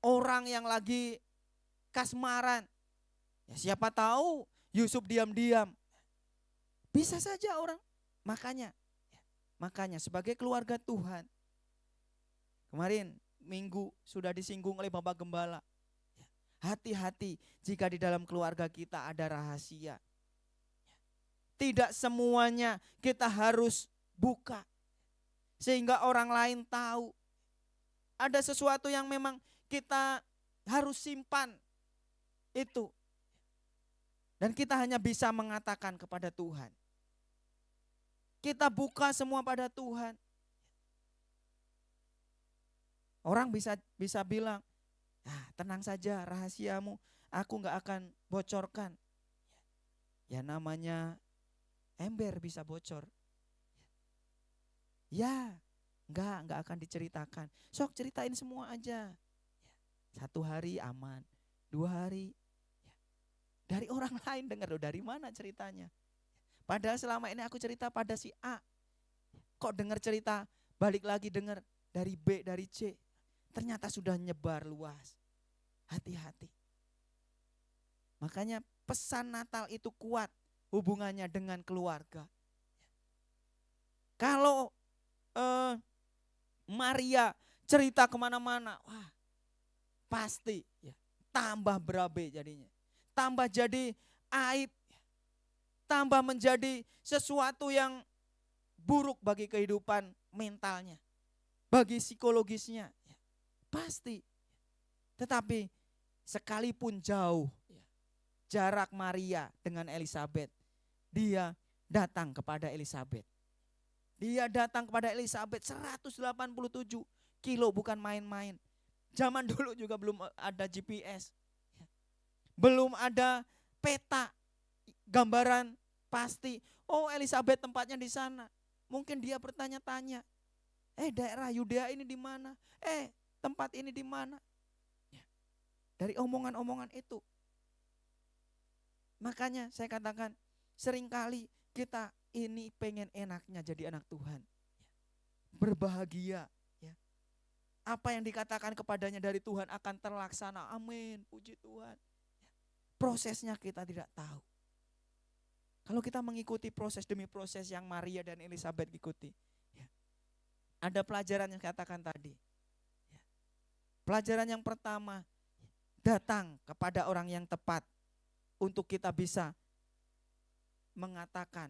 orang yang lagi kasmaran. Ya, siapa tahu Yusuf diam-diam. Bisa saja orang. Makanya sebagai keluarga Tuhan, kemarin minggu sudah disinggung oleh Bapak Gembala. Hati-hati jika di dalam keluarga kita ada rahasia. Tidak semuanya kita harus buka sehingga orang lain tahu. Ada sesuatu yang memang kita harus simpan itu. Dan kita hanya bisa mengatakan kepada Tuhan. Kita buka semua pada Tuhan. Orang bisa bilang, tenang saja, rahasiamu aku nggak akan bocorkan. Ya namanya ember bisa bocor. Ya, nggak akan diceritakan. Sok ceritain semua aja. 1 hari aman, 2 hari. Dari orang lain dengar, loh dari mana ceritanya? Padahal selama ini aku cerita pada si A. Kok dengar cerita, balik lagi dengar dari B, dari C. Ternyata sudah nyebar luas. Hati-hati. Makanya pesan Natal itu kuat hubungannya dengan keluarga. Kalau Maria cerita kemana-mana, wah pasti ya, tambah berabe jadinya. Tambah jadi aib, tambah menjadi sesuatu yang buruk bagi kehidupan mentalnya, bagi psikologisnya. Pasti. Tetapi sekalipun jauh jarak Maria dengan Elizabeth, dia datang kepada Elizabeth. Dia datang kepada Elizabeth 187 kilo, bukan main-main. Zaman dulu juga belum ada GPS. Belum ada peta, gambaran pasti. Oh, Elizabeth tempatnya di sana. Mungkin dia bertanya-tanya, daerah Yudea ini di mana? Tempat ini di mana? Dari omongan-omongan itu. Makanya saya katakan, seringkali kita ini pengen enaknya jadi anak Tuhan. Berbahagia. Apa yang dikatakan kepadanya dari Tuhan akan terlaksana. Amin, puji Tuhan. Prosesnya kita tidak tahu. Kalau kita mengikuti proses demi proses yang Maria dan Elizabeth ikuti, ada pelajaran yang katakan tadi. Pelajaran yang pertama, datang kepada orang yang tepat untuk kita bisa mengatakan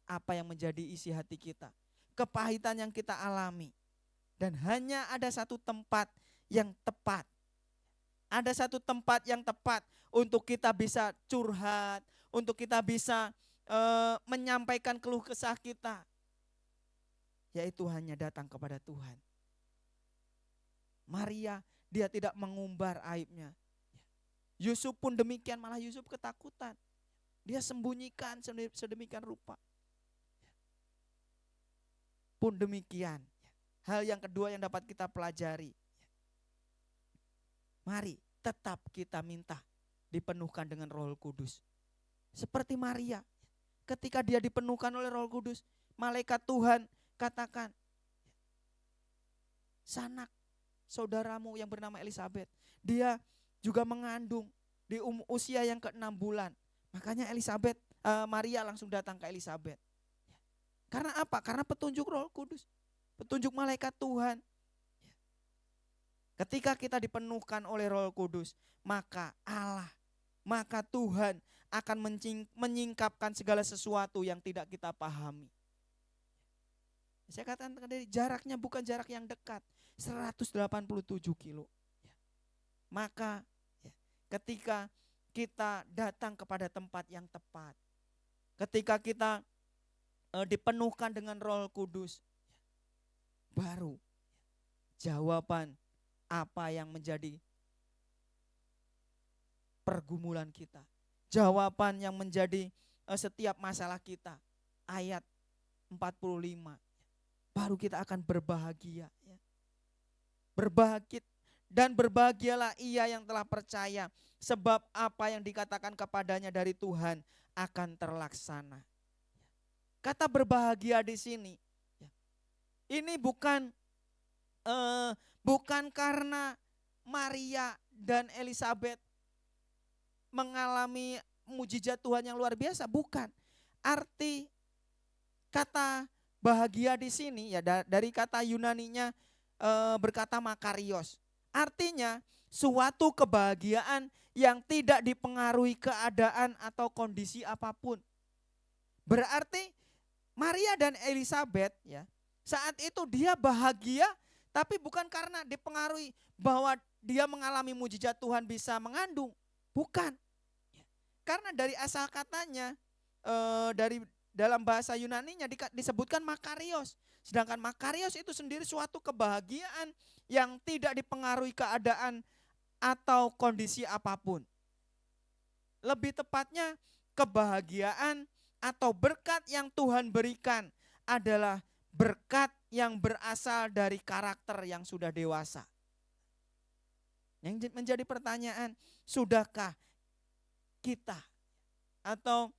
apa yang menjadi isi hati kita, kepahitan yang kita alami. Dan hanya ada satu tempat yang tepat. Ada satu tempat yang tepat untuk kita bisa curhat, untuk kita bisa menyampaikan keluh kesah kita. Yaitu hanya datang kepada Tuhan. Maria, dia tidak mengumbar aibnya. Yusuf pun demikian, malah Yusuf ketakutan. Dia sembunyikan sedemikian rupa. Pun demikian. Hal yang kedua yang dapat kita pelajari. Mari tetap kita minta dipenuhkan dengan Roh Kudus. Seperti Maria, ketika dia dipenuhkan oleh Roh Kudus, malaikat Tuhan katakan, sanak saudaramu yang bernama Elizabeth, dia juga mengandung di usia yang ke-6 bulan. Makanya Maria langsung datang ke Elizabeth. Karena apa? Karena petunjuk Roh Kudus, petunjuk malaikat Tuhan. Ketika kita dipenuhkan oleh Roh Kudus, maka Tuhan akan menyingkapkan segala sesuatu yang tidak kita pahami. Saya katakan tadi, jaraknya bukan jarak yang dekat, 187 kilo. Maka ketika kita datang kepada tempat yang tepat, ketika kita dipenuhkan dengan Roh Kudus, baru jawaban apa yang menjadi pergumulan kita, jawaban yang menjadi setiap masalah kita. Ayat 45, baru kita akan berbahagia. Berbahagialah ia yang telah percaya, sebab apa yang dikatakan kepadanya dari Tuhan akan terlaksana. Kata berbahagia di sini, ini bukan karena Maria dan Elizabeth mengalami mujizat Tuhan yang luar biasa, bukan. Arti kata bahagia di sini ya dari kata Yunaninya berkata makarios. Artinya suatu kebahagiaan yang tidak dipengaruhi keadaan atau kondisi apapun. Berarti Maria dan Elizabeth ya, saat itu dia bahagia, tapi bukan karena dipengaruhi bahwa dia mengalami mujizat Tuhan bisa mengandung. Bukan. Karena dari asal katanya, dari dalam bahasa Yunaninya disebutkan makarios. Sedangkan makarios itu sendiri suatu kebahagiaan yang tidak dipengaruhi keadaan atau kondisi apapun. Lebih tepatnya kebahagiaan atau berkat yang Tuhan berikan adalah berkat yang berasal dari karakter yang sudah dewasa. Yang menjadi pertanyaan, sudahkah kita atau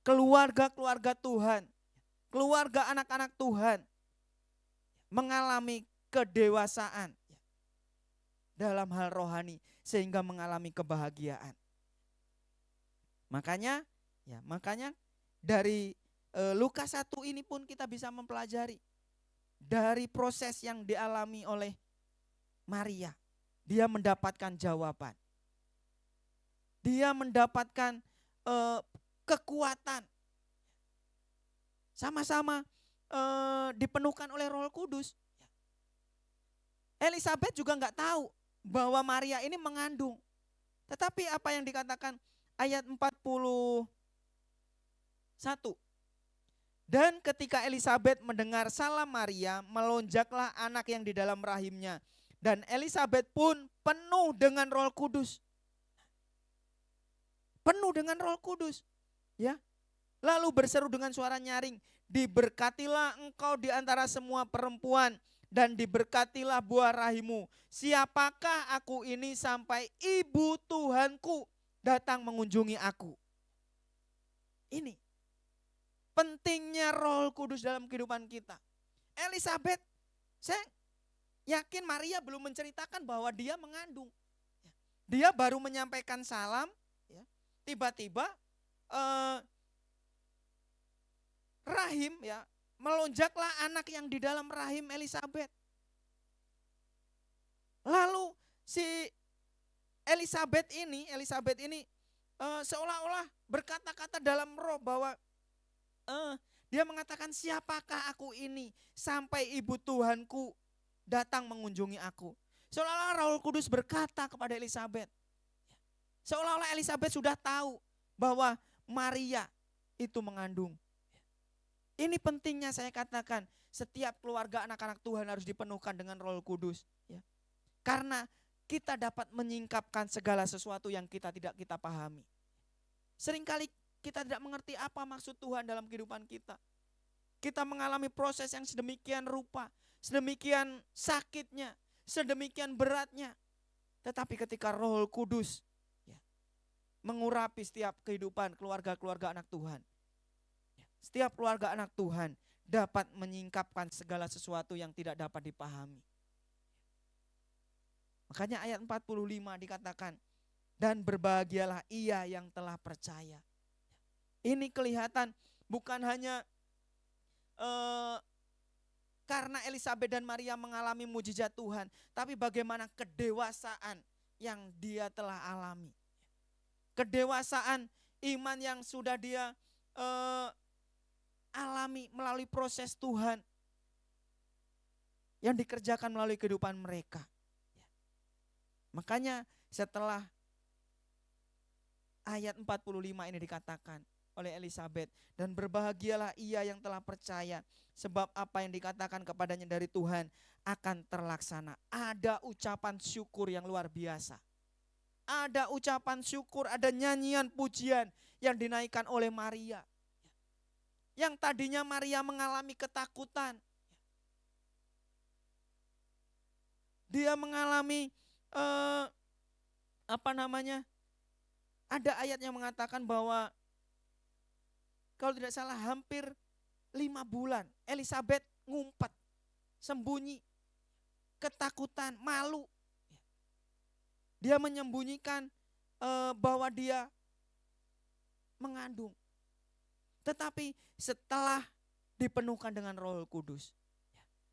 keluarga-keluarga Tuhan, keluarga anak-anak Tuhan mengalami kedewasaan dalam hal rohani sehingga mengalami kebahagiaan. Makanya dari Lukas 1 ini pun kita bisa mempelajari dari proses yang dialami oleh Maria. Dia mendapatkan jawaban. Dia mendapatkan kekuatan. Sama-sama dipenuhkan oleh Roh Kudus. Elizabeth juga nggak tahu bahwa Maria ini mengandung. Tetapi apa yang dikatakan ayat 41. Dan ketika Elizabeth mendengar salam Maria, melonjaklah anak yang di dalam rahimnya. Dan Elizabeth pun penuh dengan Roh Kudus. Penuh dengan Roh Kudus. Ya. Lalu berseru dengan suara nyaring, diberkatilah engkau di antara semua perempuan dan diberkatilah buah rahimmu. Siapakah aku ini sampai ibu Tuhanku datang mengunjungi aku? Ini pentingnya Roh Kudus dalam kehidupan kita. Elizabeth, saya yakin Maria belum menceritakan bahwa dia mengandung. Dia baru menyampaikan salam, tiba-tiba rahim melonjaklah anak yang di dalam rahim Elizabeth. Lalu si Elizabeth ini seolah-olah berkata-kata dalam roh bahwa dia mengatakan, siapakah aku ini sampai ibu Tuhanku datang mengunjungi aku. Seolah-olah Roh Kudus berkata kepada Elizabeth. Seolah-olah Elizabeth sudah tahu bahwa Maria itu mengandung. Ini pentingnya saya katakan, setiap keluarga anak-anak Tuhan harus dipenuhkan dengan Roh Kudus. Karena kita dapat menyingkapkan segala sesuatu yang kita tidak kita pahami. Seringkali kita tidak mengerti apa maksud Tuhan dalam kehidupan kita. Kita mengalami proses yang sedemikian rupa, sedemikian sakitnya, sedemikian beratnya. Tetapi ketika Roh Kudus mengurapi setiap kehidupan keluarga-keluarga anak Tuhan. Setiap keluarga anak Tuhan dapat menyingkapkan segala sesuatu yang tidak dapat dipahami. Makanya ayat 45 dikatakan, dan berbahagialah ia yang telah percaya. Ini kelihatan bukan hanya karena Elizabeth dan Maria mengalami mujizat Tuhan, tapi bagaimana kedewasaan yang dia telah alami. Kedewasaan iman yang sudah dia alami melalui proses Tuhan yang dikerjakan melalui kehidupan mereka. Makanya setelah ayat 45 ini dikatakan oleh Elizabeth, dan berbahagialah ia yang telah percaya, sebab apa yang dikatakan kepadanya dari Tuhan akan terlaksana. Ada ucapan syukur yang luar biasa. Ada ucapan syukur, ada nyanyian pujian yang dinaikkan oleh Maria. Yang tadinya Maria mengalami ketakutan. Dia mengalami ada ayat yang mengatakan bahwa kalau tidak salah hampir 5 bulan Elizabeth ngumpet, sembunyi, ketakutan, malu. Dia menyembunyikan bahwa dia mengandung. Tetapi setelah dipenuhkan dengan Roh Kudus,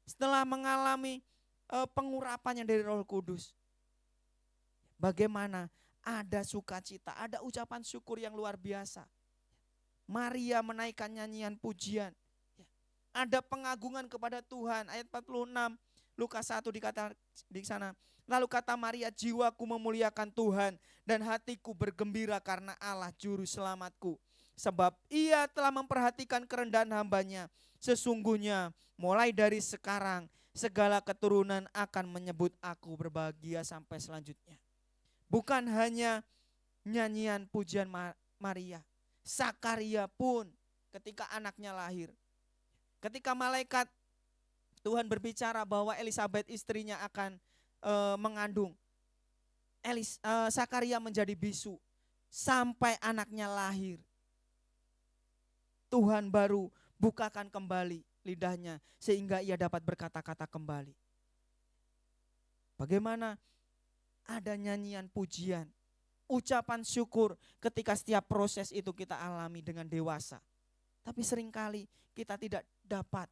setelah mengalami pengurapannya dari Roh Kudus, bagaimana ada sukacita, ada ucapan syukur yang luar biasa. Maria menaikkan nyanyian pujian. Ada pengagungan kepada Tuhan. Ayat 46 Lukas 1 dikata di sana. Lalu kata Maria, jiwaku memuliakan Tuhan dan hatiku bergembira karena Allah juru selamatku. Sebab ia telah memperhatikan kerendahan hambanya. Sesungguhnya mulai dari sekarang segala keturunan akan menyebut aku berbahagia sampai selanjutnya. Bukan hanya nyanyian pujian Maria. Sakaria pun ketika anaknya lahir, ketika malaikat Tuhan berbicara bahwa Elisabet istrinya akan mengandung, Sakaria menjadi bisu sampai anaknya lahir. Tuhan baru bukakan kembali lidahnya sehingga ia dapat berkata-kata kembali. Bagaimana ada nyanyian pujian, ucapan syukur ketika setiap proses itu kita alami dengan dewasa. Tapi seringkali kita tidak dapat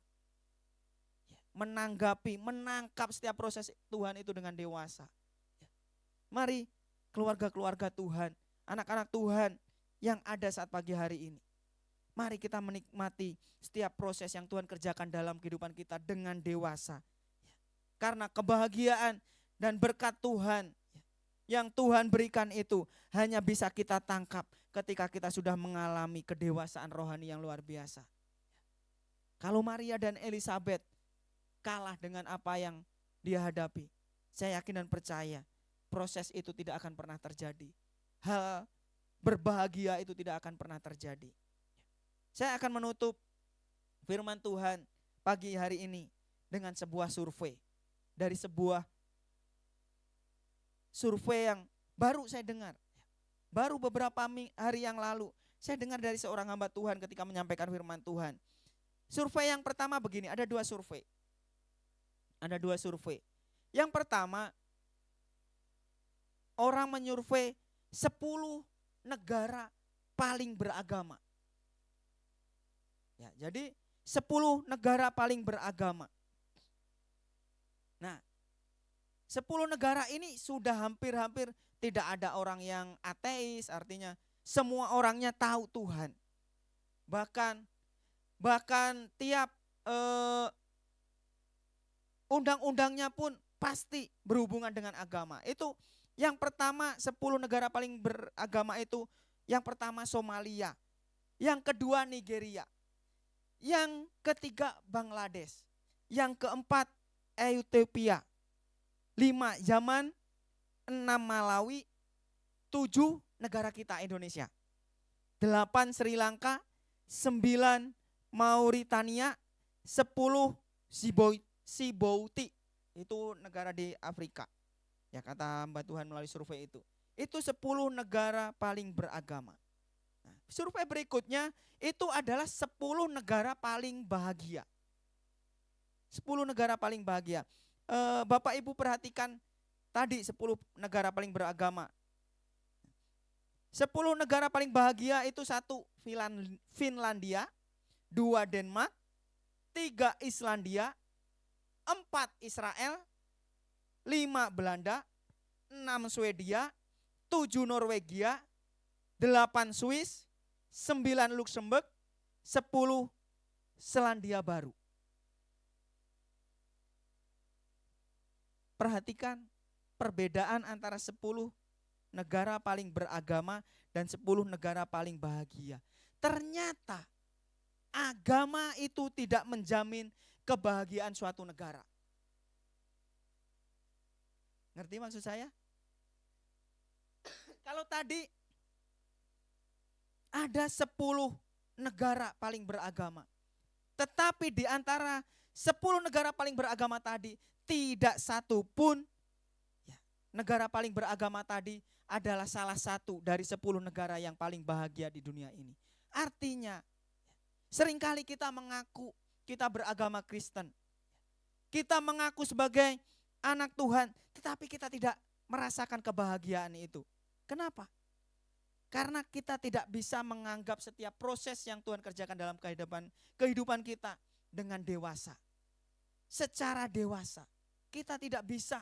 menangkap setiap proses Tuhan itu dengan dewasa. Mari keluarga-keluarga Tuhan, anak-anak Tuhan yang ada saat pagi hari ini, mari kita menikmati setiap proses yang Tuhan kerjakan dalam kehidupan kita dengan dewasa. Karena kebahagiaan dan berkat Tuhan yang Tuhan berikan itu hanya bisa kita tangkap ketika kita sudah mengalami kedewasaan rohani yang luar biasa. Kalau Maria dan Elisabet kalah dengan apa yang dia hadapi, saya yakin dan percaya proses itu tidak akan pernah terjadi. Hal berbahagia itu tidak akan pernah terjadi. Saya akan menutup firman Tuhan pagi hari ini dengan sebuah survei. Dari sebuah survei yang baru saya dengar. Baru beberapa hari yang lalu saya dengar dari seorang hamba Tuhan ketika menyampaikan firman Tuhan. Survei yang pertama begini, ada dua survei. Yang pertama, orang menyurvei 10 negara paling beragama. Ya, jadi 10 negara paling beragama. Nah, 10 negara ini sudah hampir-hampir tidak ada orang yang ateis, artinya semua orangnya tahu Tuhan. Bahkan tiap undang-undangnya pun pasti berhubungan dengan agama. Itu yang pertama, 10 negara paling beragama itu, yang pertama Somalia, yang kedua Nigeria, yang ketiga Bangladesh, yang keempat Ethiopia, 5 Yaman, 6 Malawi, 7 negara kita Indonesia, 8 Sri Lanka, 9 Mauritania, 10 Djibouti, itu negara di Afrika. Ya, kata hamba Tuhan melalui survei itu. Itu 10 negara paling beragama. Nah, survei berikutnya itu adalah 10 negara paling bahagia. 10 negara paling bahagia. Bapak Ibu perhatikan tadi 10 negara paling beragama. 10 negara paling bahagia itu 1 Finlandia, 2 Denmark, 3 Islandia, 4 Israel, 5 Belanda, 6 Swedia, 7 Norwegia, 8 Swiss, 9 Luxembourg, 10 Selandia Baru. Perhatikan perbedaan antara 10 negara paling beragama dan 10 negara paling bahagia. Ternyata agama itu tidak menjamin kebahagiaan suatu negara. Ngerti maksud saya? Kalau tadi ada 10 negara paling beragama, tetapi di antara 10 negara paling beragama tadi, tidak satu pun negara paling beragama tadi adalah salah satu dari 10 negara yang paling bahagia di dunia ini. Artinya, seringkali kita mengaku kita beragama Kristen. Kita mengaku sebagai anak Tuhan, tetapi kita tidak merasakan kebahagiaan itu. Kenapa? Karena kita tidak bisa menganggap setiap proses yang Tuhan kerjakan dalam kehidupan kita dengan dewasa. Secara dewasa, kita tidak bisa.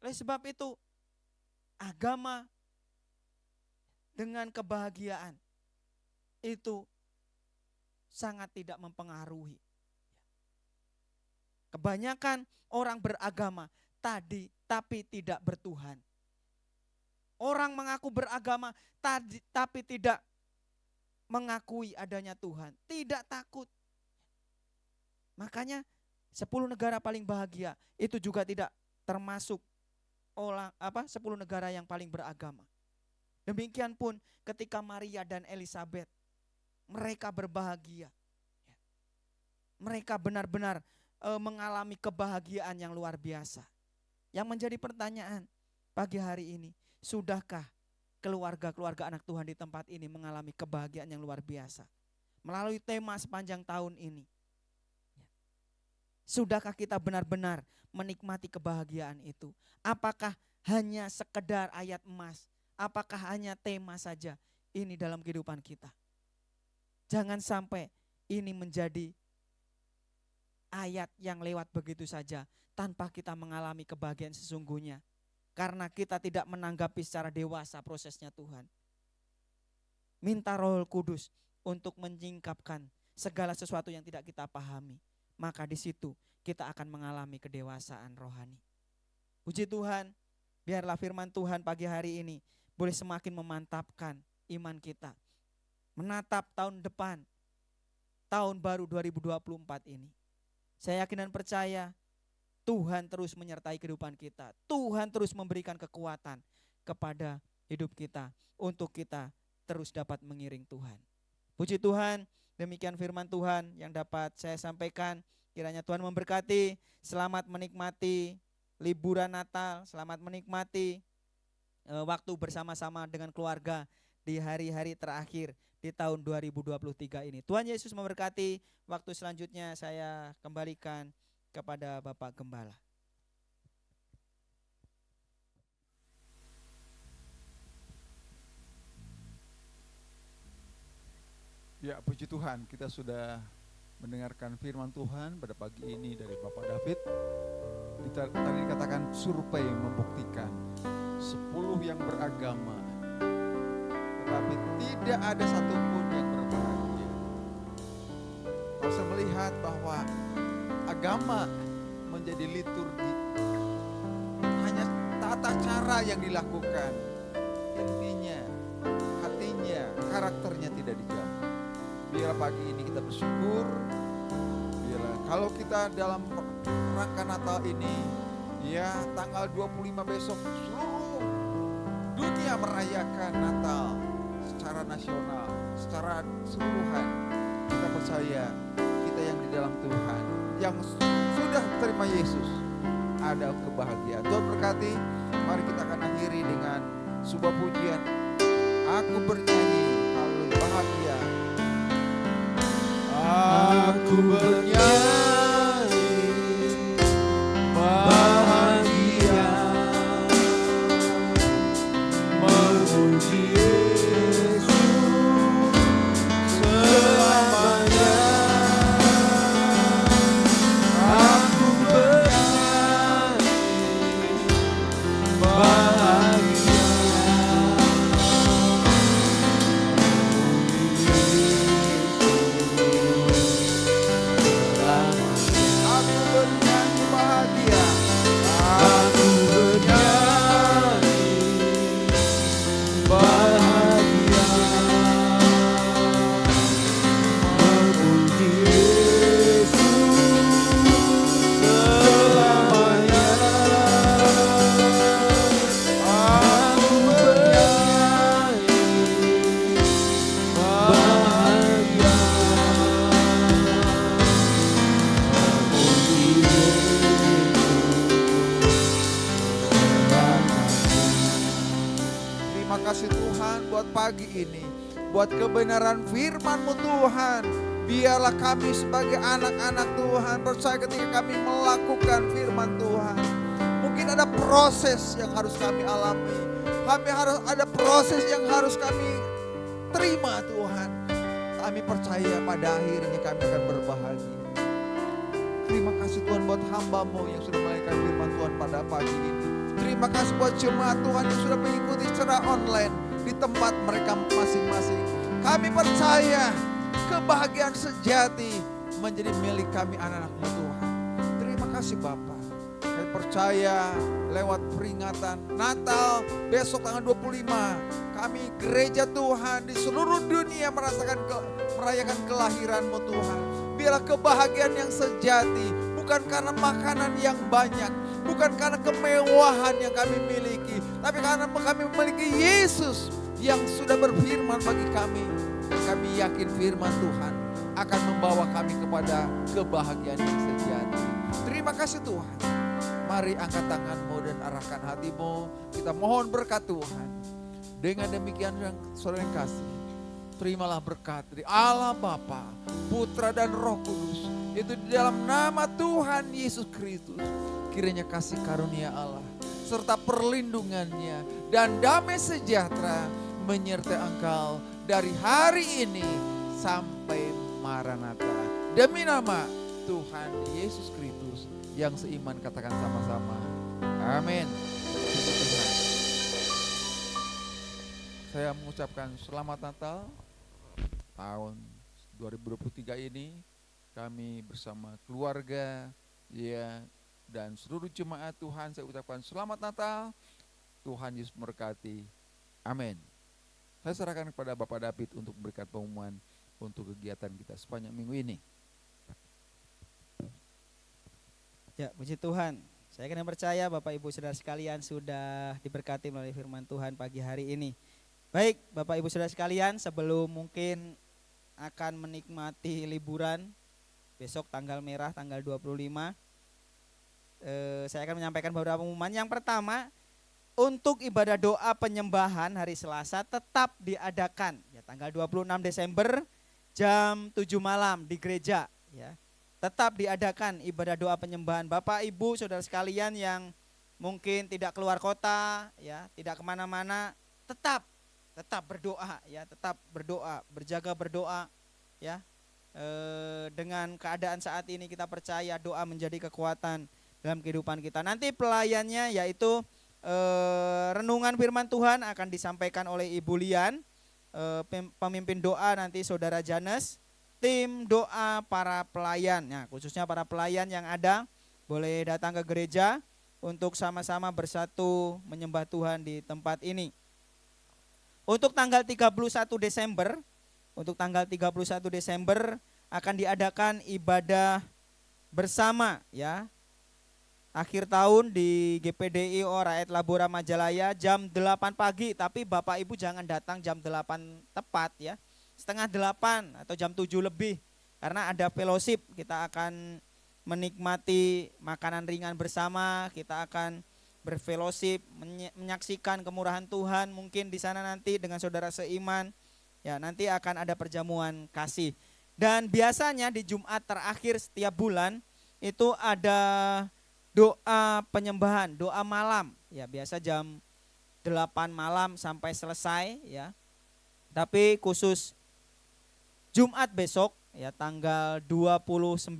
Oleh sebab itu, agama dengan kebahagiaan itu sangat tidak mempengaruhi. Kebanyakan orang beragama tadi tapi tidak bertuhan. Orang mengaku beragama tadi tapi tidak mengakui adanya Tuhan, tidak takut. Makanya 10 negara paling bahagia itu juga tidak termasuk 10 negara yang paling beragama. Demikian pun ketika Maria dan Elizabeth, mereka berbahagia. Mereka benar-benar mengalami kebahagiaan yang luar biasa. Yang menjadi pertanyaan pagi hari ini, sudahkah keluarga-keluarga anak Tuhan di tempat ini mengalami kebahagiaan yang luar biasa? Melalui tema sepanjang tahun ini. Sudahkah kita benar-benar menikmati kebahagiaan itu? Apakah hanya sekedar ayat emas? Apakah hanya tema saja ini dalam kehidupan kita? Jangan sampai ini menjadi ayat yang lewat begitu saja tanpa kita mengalami kebahagiaan sesungguhnya. Karena kita tidak menanggapi secara dewasa prosesnya Tuhan. Minta Roh Kudus untuk menyingkapkan segala sesuatu yang tidak kita pahami. Maka di situ kita akan mengalami kedewasaan rohani. Puji Tuhan, biarlah firman Tuhan pagi hari ini boleh semakin memantapkan iman kita. Menatap tahun depan, tahun baru 2024 ini. Saya yakin dan percaya Tuhan terus menyertai kehidupan kita. Tuhan terus memberikan kekuatan kepada hidup kita untuk kita terus dapat mengiring Tuhan. Puji Tuhan, demikian firman Tuhan yang dapat saya sampaikan. Kiranya Tuhan memberkati, selamat menikmati liburan Natal, selamat menikmati waktu bersama-sama dengan keluarga di hari-hari terakhir di tahun 2023 ini. Tuhan Yesus memberkati. Waktu selanjutnya saya kembalikan kepada Bapak Gembala.
Ya, puji Tuhan, kita sudah mendengarkan firman Tuhan pada pagi ini dari Bapak David. Tadi dikatakan survei membuktikan 10 yang beragama, tetapi tidak ada satupun yang berbahagia. Kalau saya melihat bahwa agama menjadi liturgi, hanya tata cara yang dilakukan, intinya, hatinya, karakternya tidak dijaga. Biarlah pagi ini kita bersyukur, biarlah kalau kita dalam rangka Natal ini, ya tanggal 25 besok seluruh dunia merayakan Natal secara nasional, secara keseluruhan. Kita percaya kita yang di dalam Tuhan, yang sudah terima Yesus, ada kebahagiaan. Tuhan berkati. Mari kita akan akhiri dengan sebuah pujian. Aku bernyanyi, haleluya, bahagia.
Aku bernyanyi bahagia, memuji Yesus selamanya. Aku bernyanyi bahagia,
Aku bernyanyi bahagia.
aku bernyanyi bahagia, memuji Yesus selamanya. Aku bernyanyi bahagia, memuji
Terima kasih Tuhan buat pagi ini, buat kebenaran firman-Mu Tuhan. Biarlah kami sebagai anak-anak Tuhan percaya ketika kami melakukan firman Tuhan. Mungkin ada proses yang harus kami alami. Kami harus ada proses yang harus kami terima Tuhan. Kami percaya pada akhirnya kami akan berbahagia. Terima kasih Tuhan buat hamba-Mu yang sudah melakukan firman Tuhan pada pagi ini. Terima kasih buat jemaat Tuhan yang sudah mengikuti secara online di tempat mereka masing-masing. Kami percaya kebahagiaan sejati menjadi milik kami anak-anak-Mu Tuhan. Terima kasih Bapa. Kami percaya lewat peringatan Natal besok tanggal 25, kami gereja Tuhan di seluruh dunia merayakan kelahiran-Mu Tuhan. Biarlah kebahagiaan yang sejati bukan karena makanan yang banyak, bukan karena kemewahan yang kami miliki, tapi karena kami memiliki Yesus yang sudah berfirman bagi kami. Kami yakin firman Tuhan akan membawa kami kepada kebahagiaan yang sejati. Terima kasih Tuhan. Mari angkat tanganmu dan arahkan hatimu. Kita mohon berkat Tuhan. Dengan demikian yang saudara yang kasih, terimalah berkat dari Allah Bapa, Putra dan Roh Kudus. Itu di dalam nama Tuhan Yesus Kristus. Kiranya kasih karunia Allah serta perlindungannya dan damai sejahtera menyertai engkau dari hari ini sampai Maranatha. Demi nama Tuhan Yesus Kristus yang seiman katakan sama-sama. Amin. Saya mengucapkan selamat Natal tahun 2023 ini. Kami bersama keluarga ya dan seluruh jemaat Tuhan, saya ucapkan selamat Natal. Tuhan Yesus memberkati. Amin. Saya serahkan kepada Bapak David untuk memberikan pengumuman untuk kegiatan kita sepanjang minggu ini.
Ya, puji Tuhan. Saya kena percaya Bapak Ibu Saudara sekalian sudah diberkati melalui firman Tuhan pagi hari ini. Baik, Bapak Ibu Saudara sekalian, sebelum mungkin akan menikmati liburan besok tanggal merah tanggal 25, saya akan menyampaikan beberapa pengumuman. Yang pertama, untuk ibadah doa penyembahan hari Selasa tetap diadakan ya tanggal 26 Desember jam 7 malam di gereja ya. Tetap diadakan ibadah doa penyembahan. Bapak Ibu Saudara sekalian yang mungkin tidak keluar kota ya, tidak kemana-mana, tetap berdoa ya, tetap berdoa, berjaga berdoa ya. Dengan keadaan saat ini kita percaya doa menjadi kekuatan dalam kehidupan kita. Nanti pelayannya yaitu renungan firman Tuhan akan disampaikan oleh Ibu Lian, pemimpin doa nanti Saudara Janes, tim doa para pelayan, ya, khususnya para pelayan yang ada boleh datang ke gereja untuk sama-sama bersatu menyembah Tuhan di tempat ini. Untuk tanggal 31 Desember akan diadakan ibadah bersama ya. Akhir tahun di GPDI Rakyat Labora Majalaya jam 8 pagi, tapi Bapak Ibu jangan datang jam 8 tepat ya. Setengah 8 atau jam 7 lebih karena ada fellowship, kita akan menikmati makanan ringan bersama, kita akan berfellowship, menyaksikan kemurahan Tuhan mungkin di sana nanti dengan saudara seiman. Ya, nanti akan ada perjamuan kasih. Dan biasanya di Jumat terakhir setiap bulan itu ada doa penyembahan, doa malam. Ya, biasa jam 8 malam sampai selesai ya. Tapi khusus Jumat besok ya tanggal 29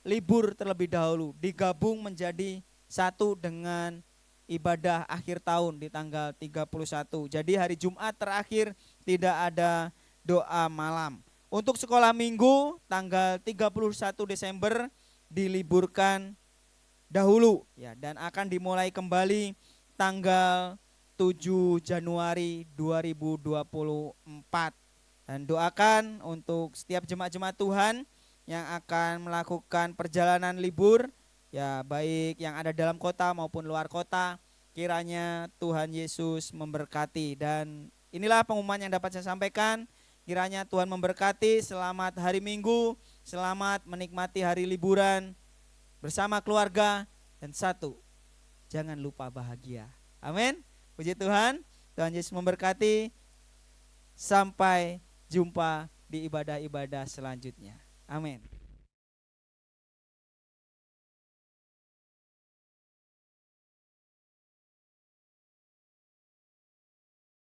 libur terlebih dahulu, digabung menjadi satu dengan ibadah akhir tahun di tanggal 31. Jadi hari Jumat terakhir tidak ada doa malam. Untuk sekolah minggu tanggal 31 Desember diliburkan dahulu ya, dan akan dimulai kembali tanggal 7 Januari 2024. Dan doakan untuk setiap jemaat-jemaat Tuhan yang akan melakukan perjalanan libur ya, baik yang ada dalam kota maupun luar kota, kiranya Tuhan Yesus memberkati. Dan inilah pengumuman yang dapat saya sampaikan. Kiranya Tuhan memberkati. Selamat hari Minggu, selamat menikmati hari liburan bersama keluarga, dan satu, jangan lupa bahagia. Amin. Puji Tuhan. Tuhan Yesus memberkati. Sampai jumpa di ibadah-ibadah selanjutnya. Amin.